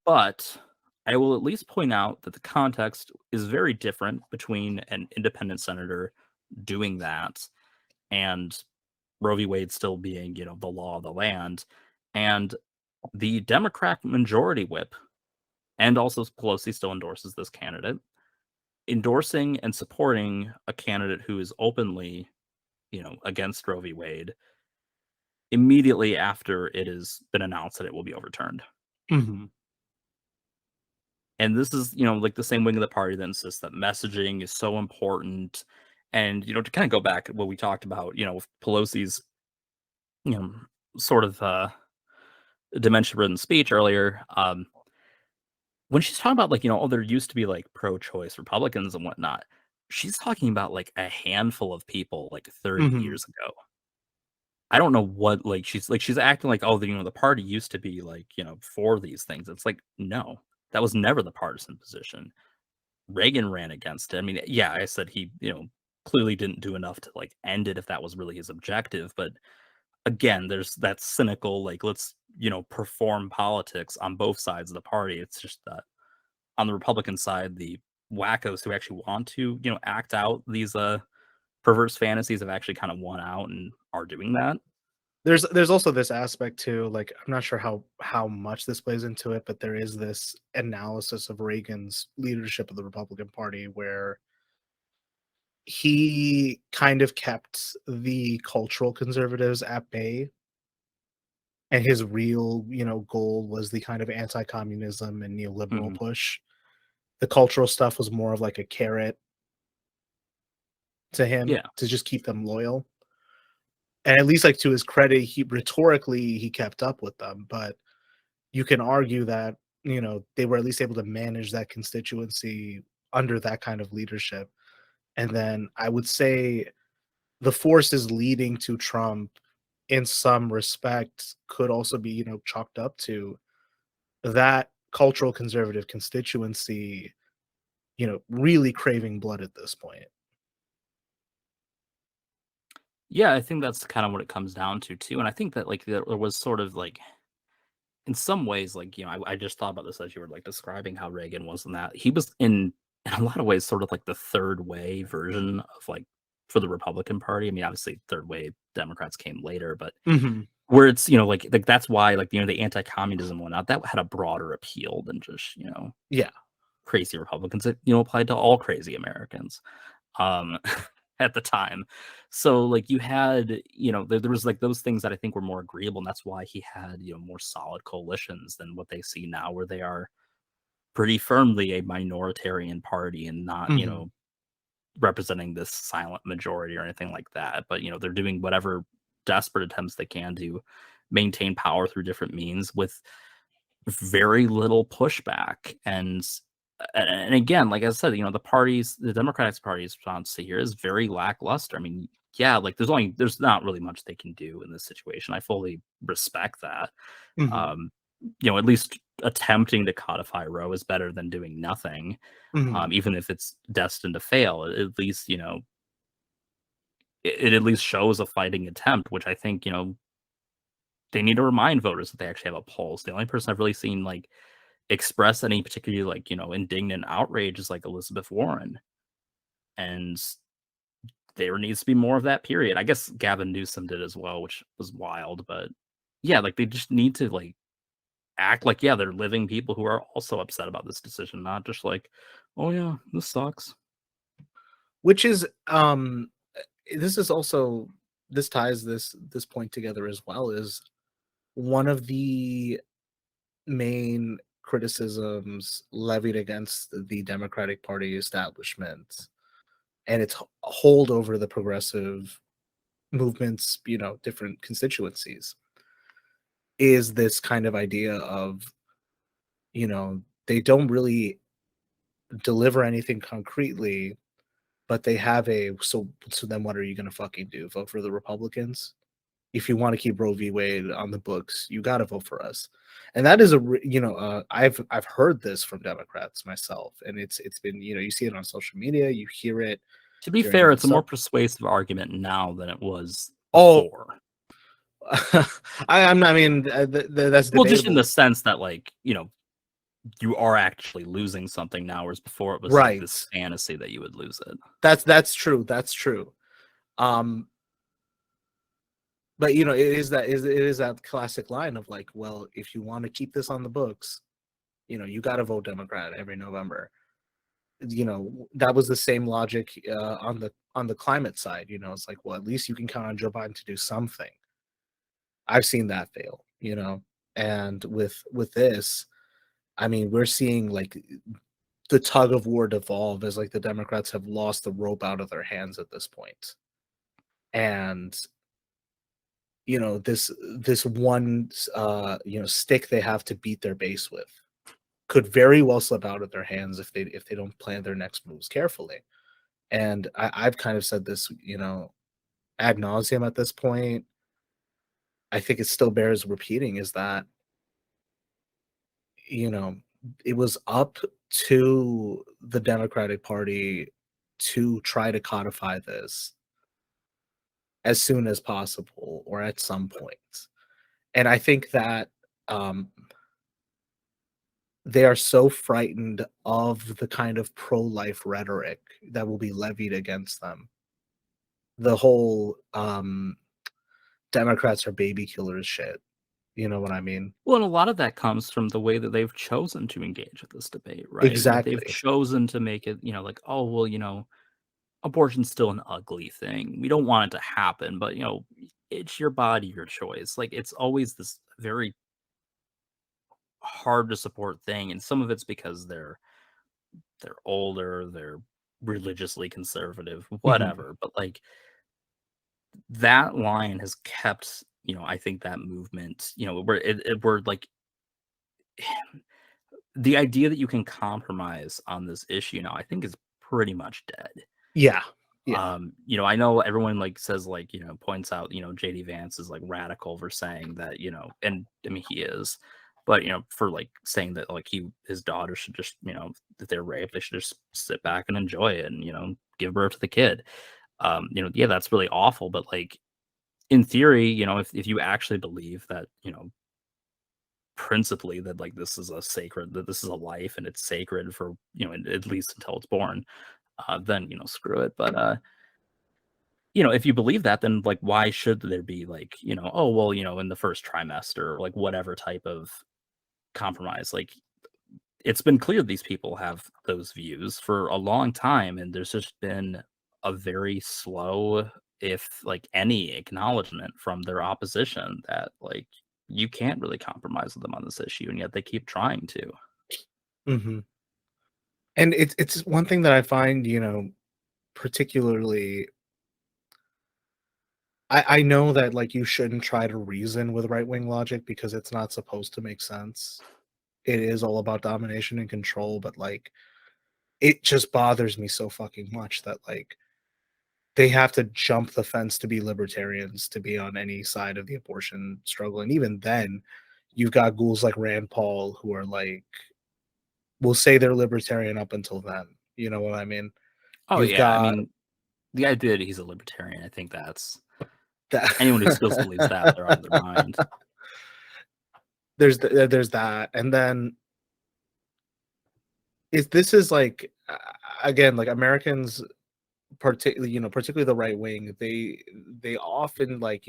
Speaker 4: but I will at least point out that the context is very different between an independent senator doing that and Roe v. Wade still being, you know, the law of the land, and the Democrat majority whip, and also Pelosi still endorses this candidate, endorsing and supporting a candidate who is openly, you know, against Roe v. Wade immediately after it has been announced that it will be overturned.
Speaker 3: Mhm.
Speaker 4: And this is, you know, like the same wing of the party that insists that messaging is so important. And, you know, to kind of go back to what we talked about, you know, with Pelosi's, you know, sort of dementia-ridden speech earlier, when she's talking about like, you know, oh, there used to be like pro-choice Republicans and whatnot, she's talking about like a handful of people like 30
Speaker 3: Mhm.
Speaker 4: years ago. I don't know what like she's acting like, oh, the, you know, the party used to be like, you know, for these things. It's like, no, that was never the partisan position. Reagan ran against it. I mean, yeah, I said he, you know, clearly didn't do enough to like end it if that was really his objective. But again, there's that cynical, like, let's, you know, perform politics on both sides of the party. It's just that on the Republican side, the wackos who actually want to, you know, act out these perverse fantasies have actually kind of won out and are doing that.
Speaker 3: There's also this aspect too, like, I'm not sure how much this plays into it, but there is this analysis of Reagan's leadership of the Republican Party where he kind of kept the cultural conservatives at bay, and his real, goal was the kind of anti-communism and neoliberal
Speaker 4: Mhm.
Speaker 3: push. The cultural stuff was more of like a carrot to him
Speaker 4: Yeah.
Speaker 3: to just keep them loyal. And at least, like, to his credit, he rhetorically he kept up with them, but you can argue that, they were at least able to manage that constituency under that kind of leadership. And then I would say the forces leading to Trump in some respects could also be, chalked up to that cultural conservative constituency, really craving blood at this point.
Speaker 4: Yeah, I think that's kind of what it comes down to too. And I think that like there was sort of like in some ways, like, you know, I just thought about this as you were like describing how Reagan was in that he was in a lot of ways sort of like the third way version of like for the Republican Party. I mean, obviously third way Democrats came later, but
Speaker 3: Mhm.
Speaker 4: where it's, you know, like that's why like, you know, the anti-communism and whatnot, that had a broader appeal than just, you know,
Speaker 3: Yeah.
Speaker 4: crazy Republicans. It, you know, applied to all crazy Americans. Um at the time. So like you had, you know, there was like those things that I think were more agreeable, and that's why he had, you know, more solid coalitions than what they see now, where they are pretty firmly a minoritarian party and not, you
Speaker 3: Mhm.
Speaker 4: know, representing this silent majority or anything like that. But you know, they're doing whatever desperate attempts they can to maintain power through different means with very little pushback. And again, like I said, you know, the Democratic Party's response to here is very lackluster. I mean, yeah, like there's not really much they can do in this situation. I fully respect that.
Speaker 3: Mhm.
Speaker 4: Um, you know, at least attempting to codify Roe is better than doing nothing,
Speaker 3: Mhm.
Speaker 4: even if it's destined to fail. At least, you know, it at least shows a fighting attempt, which I think, you know, they need to remind voters that they actually have a pulse. The only person I've really seen like express any particularly like, you know, indignant outrage is like Elizabeth Warren. And there needs to be more of that period. I guess Gavin Newsom did as well, which was wild, but yeah, like they just need to like act like, yeah, they're living people who are also upset about this decision, not just like, oh yeah, this sucks.
Speaker 3: Which is this is also this ties this point together as well, is one of the main criticisms levied against the Democratic Party establishment and its hold over the progressive movements, different constituencies, is this kind of idea of, they don't really deliver anything concretely, but they have so then what are you gonna fucking do? Vote for the Republicans? If you want to keep Roe v. Wade on the books, you got to vote for us. And that is I've heard this from Democrats myself, and it's been, you see it on social media, you hear it
Speaker 4: To be
Speaker 3: during
Speaker 4: fair,
Speaker 3: even
Speaker 4: it's a more
Speaker 3: sub.
Speaker 4: persuasive argument now than it was
Speaker 3: Oh,
Speaker 4: before.
Speaker 3: I mean, that's
Speaker 4: Well, just in
Speaker 3: debatable,
Speaker 4: the sense that like, you know, you are actually losing something now, whereas before it was like
Speaker 3: right?
Speaker 4: this fantasy that you would lose it.
Speaker 3: That's true. That's true. Um, but it is that classic line of like, well, if you want to keep this on the books, you got to vote Democrat every November. That was the same logic on the climate side. It's like, well, at least you can count on Joe Biden to do something. I've seen that fail, and with this, I mean, we're seeing like the tug of war devolve as like the Democrats have lost the rope out of their hands at this point. And this one stick they have to beat their base with could very well slip out of their hands if they don't plan their next moves carefully. And I've kind of said this, ad nauseum at this point. I think it still bears repeating is that, you know, it was up to the Democratic Party to try to codify this as soon as possible or at some point. And I think that um, they are so frightened of the kind of pro-life rhetoric that will be levied against them. The whole Democrats are baby killers shit. You know what I mean?
Speaker 4: Well, and a lot of that comes from the way that they've chosen to engage with this debate, right? They've
Speaker 3: Exactly.
Speaker 4: chosen to make it, like, oh, well, abortion's still an ugly thing. We don't want it to happen, but it's your body, your choice. Like it's always this very hard to support thing, and some of it's because they're older, they're religiously conservative,
Speaker 3: Mhm.
Speaker 4: whatever. But like that line has kept, I think that movement, we're like the idea that you can compromise on this issue now, I think is pretty much dead.
Speaker 3: Yeah. Yeah.
Speaker 4: I know everyone like says like, points out, JD Vance is like radical for saying that, and I mean he is, but for like saying that like his daughter should just, if they're raped, they should just sit back and enjoy it and, give birth to the kid. Yeah, that's really awful, but like in theory, if you actually believe that, principally that like this is that this is a life and it's sacred for, at least until it's born, then screw it. But if you believe that, then like why should there be like, oh well, in the first trimester or like whatever type of compromise? Like it's been clear these people have those views for a long time, and there's just been a very slow, if like any acknowledgement from their opposition that like you can't really compromise with them on this issue, and yet they keep trying to.
Speaker 3: Mhm. And it's one thing that I find, particularly I know that, like, you shouldn't try to reason with right-wing logic because it's not supposed to make sense. It is all about domination and control, but, like, it just bothers me so fucking much that, like, they have to jump the fence to be libertarians, to be on any side of the abortion struggle, and even then, you've got ghouls like Rand Paul who are, like will say they're libertarian up until then, you know what I mean?
Speaker 4: Oh
Speaker 3: You've
Speaker 4: yeah, I
Speaker 3: got
Speaker 4: mean, the idea that he's a libertarian, I think that's anyone who still
Speaker 3: that
Speaker 4: believes that, they're out of their mind.
Speaker 3: there's that, and then is this is like again, like Americans, particularly the right wing, they often like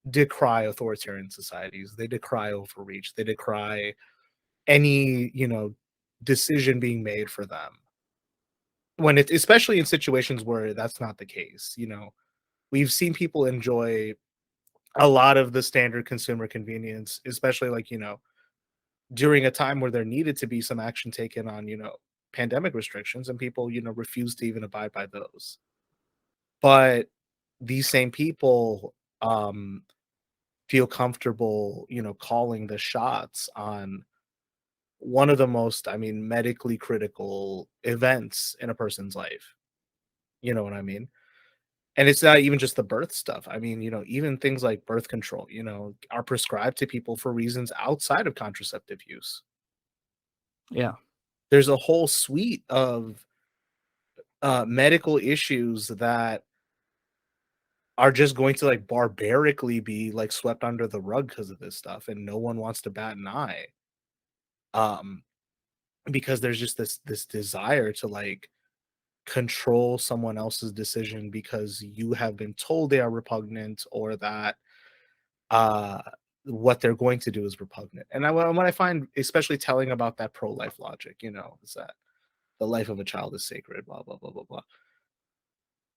Speaker 3: decry authoritarian societies. They decry overreach. They decry any decision being made for them when it's especially in situations where that's not the case. We've seen people enjoy a lot of the standard consumer convenience, especially like during a time where there needed to be some action taken on pandemic restrictions, and people refuse to even abide by those. But these same people um feel comfortable calling the shots on one of the most, I mean, medically critical events in a person's life. You know what I mean? And it's not even just the birth stuff. I mean, even things like birth control, are prescribed to people for reasons outside of contraceptive use.
Speaker 4: Yeah.
Speaker 3: There's a whole suite of medical issues that are just going to like barbarically be like swept under the rug because of this stuff, and no one wants to bat an eye. Um, because there's just this desire to like control someone else's decision because you have been told they are repugnant or that uh what they're going to do is repugnant. And what I find especially telling about that pro-life logic, is that the life of a child is sacred, blah blah blah blah blah.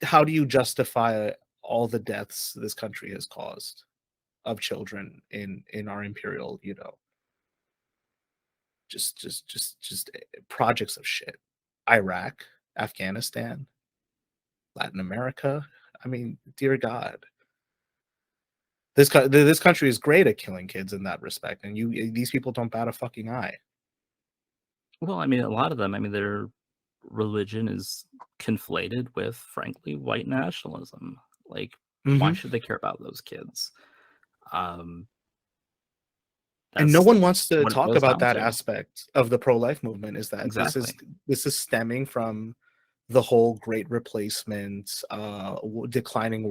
Speaker 3: How do you justify all the deaths this country has caused? of children in our imperial, projects of shit. Iraq, Afghanistan, Latin America. I mean, dear God, this country is great at killing kids in that respect, and these people don't bat a fucking eye.
Speaker 4: Well, I mean, a lot of them, I mean, their religion is conflated with, frankly, white nationalism. Like, why
Speaker 3: Mhm.
Speaker 4: should they care about those kids? Um,
Speaker 3: And no
Speaker 4: that's
Speaker 3: one wants to
Speaker 4: what it
Speaker 3: talk
Speaker 4: boils
Speaker 3: about
Speaker 4: down
Speaker 3: that
Speaker 4: to.
Speaker 3: aspect of the pro-life movement, is that
Speaker 4: Exactly.
Speaker 3: this is stemming from the whole great replacement, declining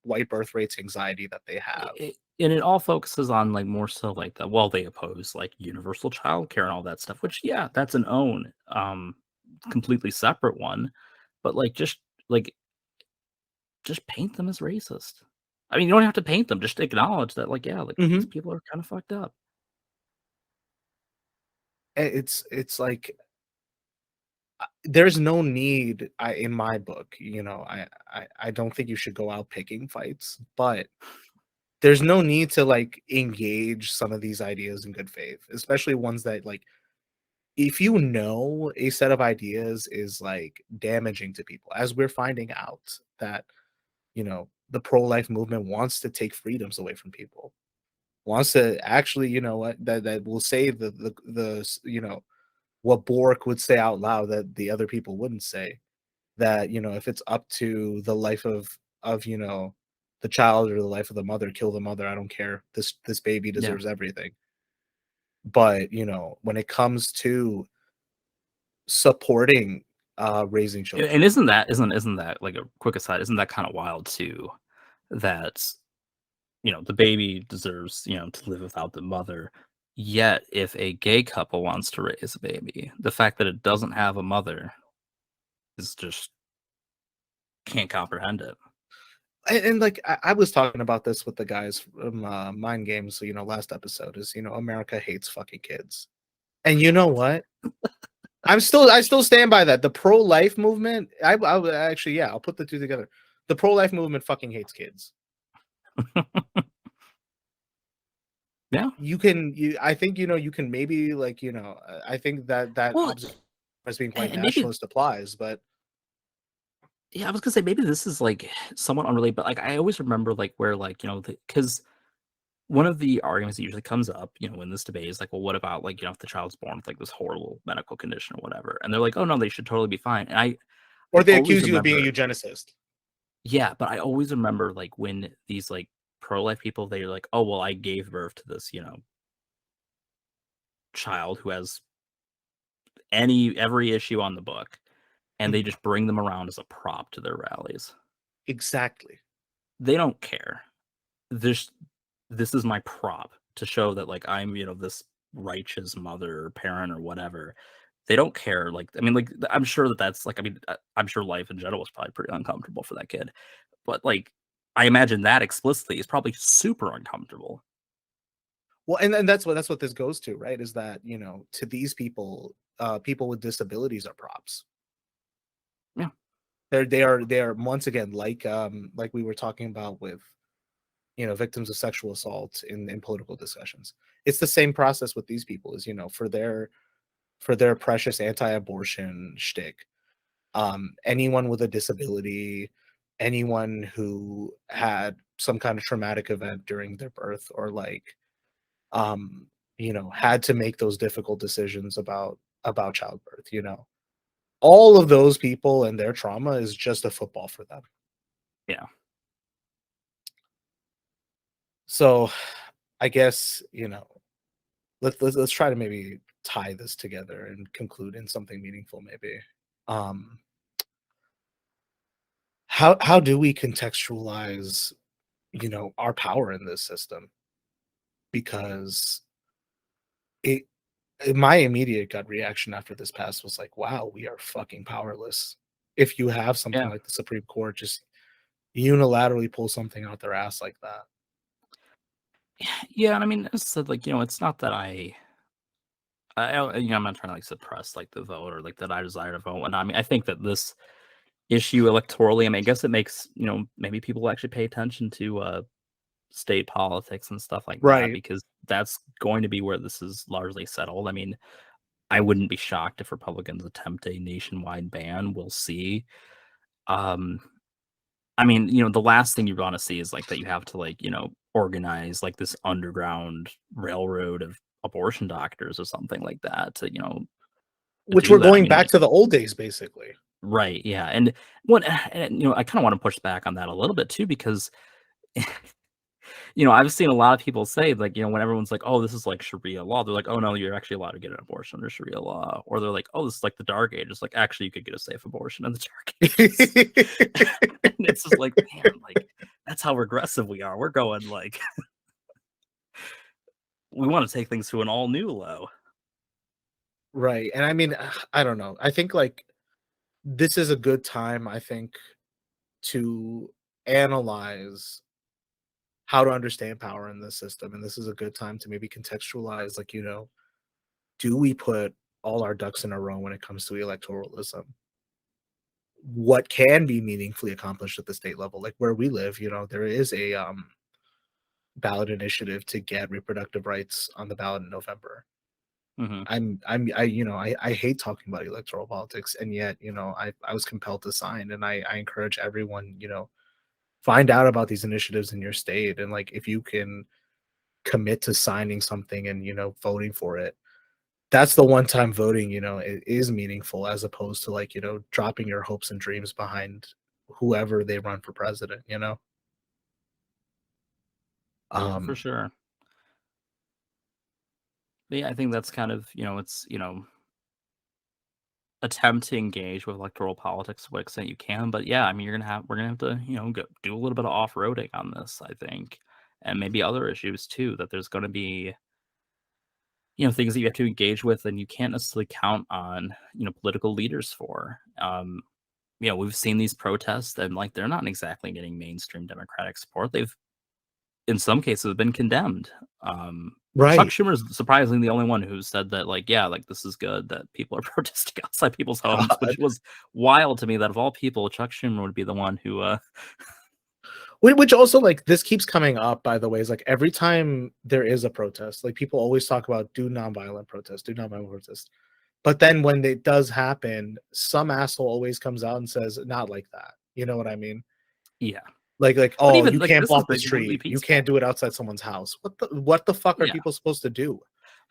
Speaker 3: white birth rates anxiety that they have.
Speaker 4: And it all focuses on like more so like the well, they oppose like universal childcare and all that stuff, which yeah, that's an own completely separate one. But like just paint them as racist. I mean, you don't have to paint them, just acknowledge that like, yeah, like these
Speaker 3: Mhm.
Speaker 4: people are kind of fucked up.
Speaker 3: It's like, there's no need, in my book, I don't think you should go out picking fights, but there's no need to like engage some of these ideas in good faith, especially ones that like, if you know a set of ideas is like damaging to people, as we're finding out that, the pro-life movement wants to take freedoms away from people, wants to actually, that will say what Bork would say out loud that the other people wouldn't say, that, if it's up to the life of the child or the life of the mother, kill the mother, I don't care, this baby
Speaker 4: Yeah.
Speaker 3: deserves everything. But when it comes to supporting raising
Speaker 4: And
Speaker 3: children.
Speaker 4: isn't that like a quick aside, isn't that kind of wild too that the baby deserves, to live without the mother. Yet, if a gay couple wants to raise a baby, the fact that it doesn't have a mother is just can't comprehend it.
Speaker 3: And like, I was talking about this with the guys from Mind Games, last episode, is, America hates fucking kids. And you know what? I still stand by that. The pro-life movement, I would actually, yeah, I'll put the two together. The pro-life movement fucking hates kids.
Speaker 4: Yeah.
Speaker 3: I think, you can maybe like, I think that
Speaker 4: Well,
Speaker 3: observation as being
Speaker 4: and
Speaker 3: quite
Speaker 4: and maybe
Speaker 3: nationalist applies, but
Speaker 4: yeah, I was gonna say maybe this is like somewhat unrelated, but like I always remember like where like because one of the arguments that usually comes up, in this debate is like, well, what about like if the child's born with like this horrible medical condition or whatever, and they're like, oh no, they should totally be fine. And I
Speaker 3: or they
Speaker 4: always
Speaker 3: accuse you of being a
Speaker 4: remember
Speaker 3: eugenicist.
Speaker 4: Yeah, but I always remember, like, when these, like, pro-life people, they're like, "Oh, well, I gave birth to this, child who has every issue on the book," and they
Speaker 3: Mhm.
Speaker 4: just bring them around as a prop to their rallies.
Speaker 3: Exactly.
Speaker 4: They don't care. This this is my prop to show that, like, I'm, this righteous mother or parent or whatever. They don't care, like, I mean, like, I'm sure that's, like, I mean, I'm sure life in general was probably pretty uncomfortable for that kid, but, like, I imagine that explicitly is probably super uncomfortable.
Speaker 3: Well, and that's what this goes to, right? Is that, to these people, people with disabilities are props.
Speaker 4: Yeah.
Speaker 3: They are once again, like we were talking about with, victims of sexual assault in political discussions. It's the same process with these people, is, for their precious anti-abortion shtick. Anyone with a disability, anyone who had some kind of traumatic event during their birth, or like, um, had to make those difficult decisions about childbirth, all of those people and their trauma is just a football for them.
Speaker 4: Yeah.
Speaker 3: So I guess, let's try to maybe tie this together and conclude in something meaningful, maybe. Um, how do we contextualize, our power in this system? Because it my immediate gut reaction after this pass was like, wow, we are fucking powerless. If you have something
Speaker 4: Yeah.
Speaker 3: like the Supreme Court just unilaterally pull something out their ass like that.
Speaker 4: Yeah, and I mean, as I said, like, it's not that I'm not trying to like suppress like the vote or like that I desire to vote. And I mean, I think that this issue electorally, I mean, I guess it makes, maybe people actually pay attention to state politics and stuff like that,
Speaker 3: Right.
Speaker 4: because that's going to be where this is largely settled. I mean, I wouldn't be shocked if Republicans attempt a nationwide ban. We'll see. Um, I mean, the last thing you want to see is like that you have to like, organize like this underground railroad of abortion doctors or something like that to
Speaker 3: Which
Speaker 4: do
Speaker 3: we're
Speaker 4: that. I
Speaker 3: going
Speaker 4: mean,
Speaker 3: back to the old days, basically.
Speaker 4: right, yeah. And what and I kind of want to push back on that a little bit too, because I've seen a lot of people say, like, when everyone's like, "Oh, this is like Sharia law," they're like, "Oh no, you're actually allowed to get an abortion under Sharia law," or they're like, "Oh, this is like the dark ages." Like, actually, you could get a safe abortion in the dark ages. And it's just like, man, like that's how regressive we are. We're going like we want to take things to an all new low.
Speaker 3: Right. And I mean, I don't know. I think like this is a good time, I think, to analyze how to understand power in this system. And this is a good time to maybe contextualize, like, do we put all our ducks in a row when it comes to electoralism? What can be meaningfully accomplished at the state level? Like where we live, there is a ballot initiative to get reproductive rights on the ballot in November.
Speaker 4: Hmm.
Speaker 3: I hate talking about electoral politics, and yet, I was compelled to sign, and I encourage everyone, find out about these initiatives in your state, and like if you can commit to signing something and voting for it, that's the one time voting it is meaningful, as opposed to like dropping your hopes and dreams behind whoever they run for president.
Speaker 4: For
Speaker 3: um
Speaker 4: sure. But yeah, I think that's kind of it's attempt to engage with electoral politics to what extent you can. But yeah, I mean, we're gonna have to go do a little bit of off roading on this, I think, and maybe other issues too. That there's going to be things that you have to engage with, and you can't necessarily count on political leaders for. We've seen these protests, and like they're not exactly getting mainstream Democratic support. They've in some cases been condemned. Chuck
Speaker 3: right.
Speaker 4: Schumer is surprisingly the only one who said that, like, yeah, like this is good that people are protesting outside people's homes, which
Speaker 3: God.
Speaker 4: was wild to me that of all people, Chuck Schumer would be the one who,
Speaker 3: Which also, like, this keeps coming up, by the way, is like every time there is a protest, like people always talk about do nonviolent protest, do nonviolent protest. But then when it does happen, some asshole always comes out and says, not like that. You know what I mean?
Speaker 4: yeah.
Speaker 3: Like,
Speaker 4: But
Speaker 3: oh,
Speaker 4: even
Speaker 3: you
Speaker 4: like
Speaker 3: can't
Speaker 4: this has
Speaker 3: block the
Speaker 4: been completely
Speaker 3: street. You can't
Speaker 4: peaceful.
Speaker 3: do it outside someone's house. What the fuck are
Speaker 4: Yeah.
Speaker 3: people supposed to do?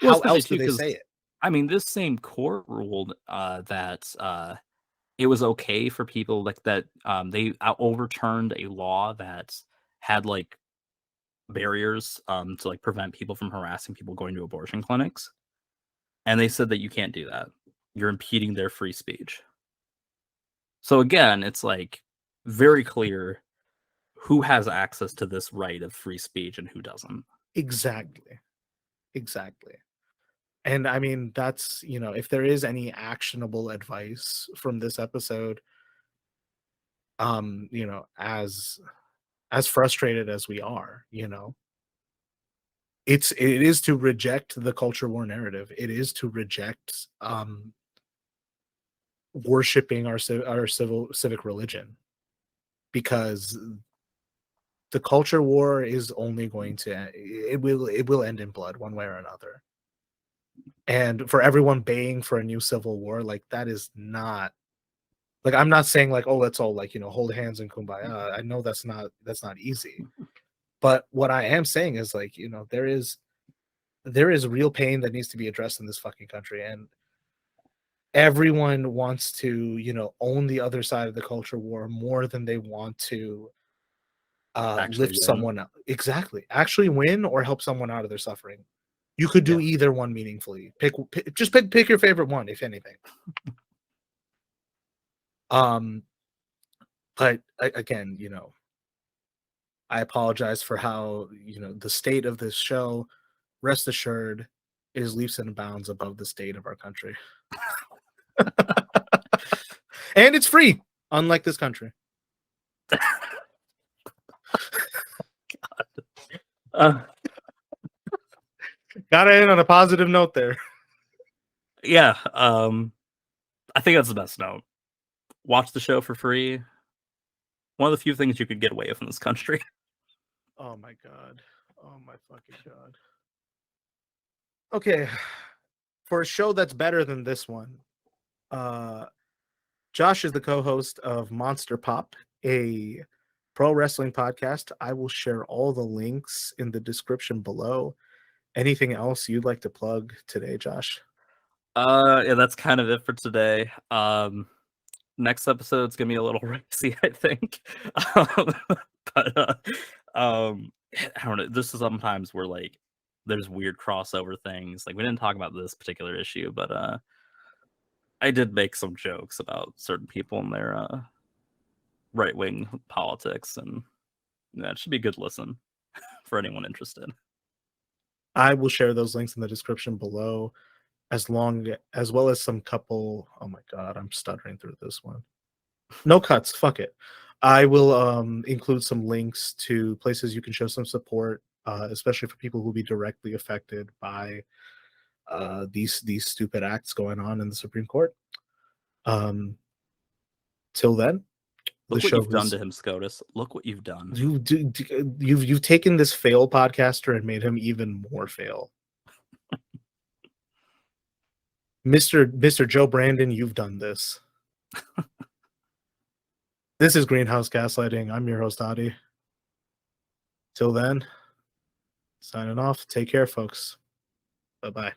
Speaker 4: Well,
Speaker 3: How
Speaker 4: especially
Speaker 3: else do
Speaker 4: too,
Speaker 3: they
Speaker 4: because
Speaker 3: say it?
Speaker 4: I mean, this same court ruled that it was okay for people like that. They overturned a law that had like barriers to like prevent people from harassing people going to abortion clinics. And they said that you can't do that. You're impeding their free speech. So again, it's like very clear who has access to this right of free speech and who doesn't.
Speaker 3: Exactly. Exactly. And I mean, that's, if there is any actionable advice from this episode, as frustrated as we are, it is to reject the culture war narrative. It is to reject worshiping our civic religion, because the culture war is only going to it will end in blood one way or another. And for everyone baying for a new civil war, like that is not, like, I'm not saying like, oh, let's all like hold hands and kumbaya. I know that's not easy, but what I am saying is like there is real pain that needs to be addressed in this fucking country, and everyone wants to own the other side of the culture war more than they want to
Speaker 4: Actually
Speaker 3: lift
Speaker 4: win.
Speaker 3: someone up. Exactly, actually win or help someone out of their suffering. You could do
Speaker 4: Yeah.
Speaker 3: either one meaningfully. Pick your favorite one, if anything. um but again, I apologize for how the state of this show. Rest assured, it is leaps and bounds above the state of our country. And it's free, unlike this country.
Speaker 4: Uh,
Speaker 3: Gotta end on a positive note there.
Speaker 4: yeah. I think that's the best note. Watch the show for free. One of the few things you could get away with in this country.
Speaker 3: Oh my god. Oh my fucking god. Okay. For a show that's better than this one, Josh is the co-host of MonsterPop, a pro wrestling podcast. I will share all the links in the description below. Anything else you'd like to plug today, Josh?
Speaker 4: Yeah, that's kind of it for today. Next episode's gonna be a little racy, I think. Um, but I don't know. This is sometimes where like there's weird crossover things. Like we didn't talk about this particular issue, but I did make some jokes about certain people and their right wing politics, and that should be a good listen for anyone interested.
Speaker 3: I will share those links in the description below, as well as some couple. Oh my god, I'm stuttering through this one. No cuts. Fuck it. I will include some links to places you can show some support, especially for people who will be directly affected by these stupid acts going on in the Supreme Court. Till then,
Speaker 4: Look what you've done to him, SCOTUS. Look what you've done.
Speaker 3: You've taken this fail podcaster and made him even more fail. Mr. Joe Brandon, you've done this. This is Greenhouse Gaslighting. I'm your host, Adi. Till then, signing off. Take care, folks. Bye-bye.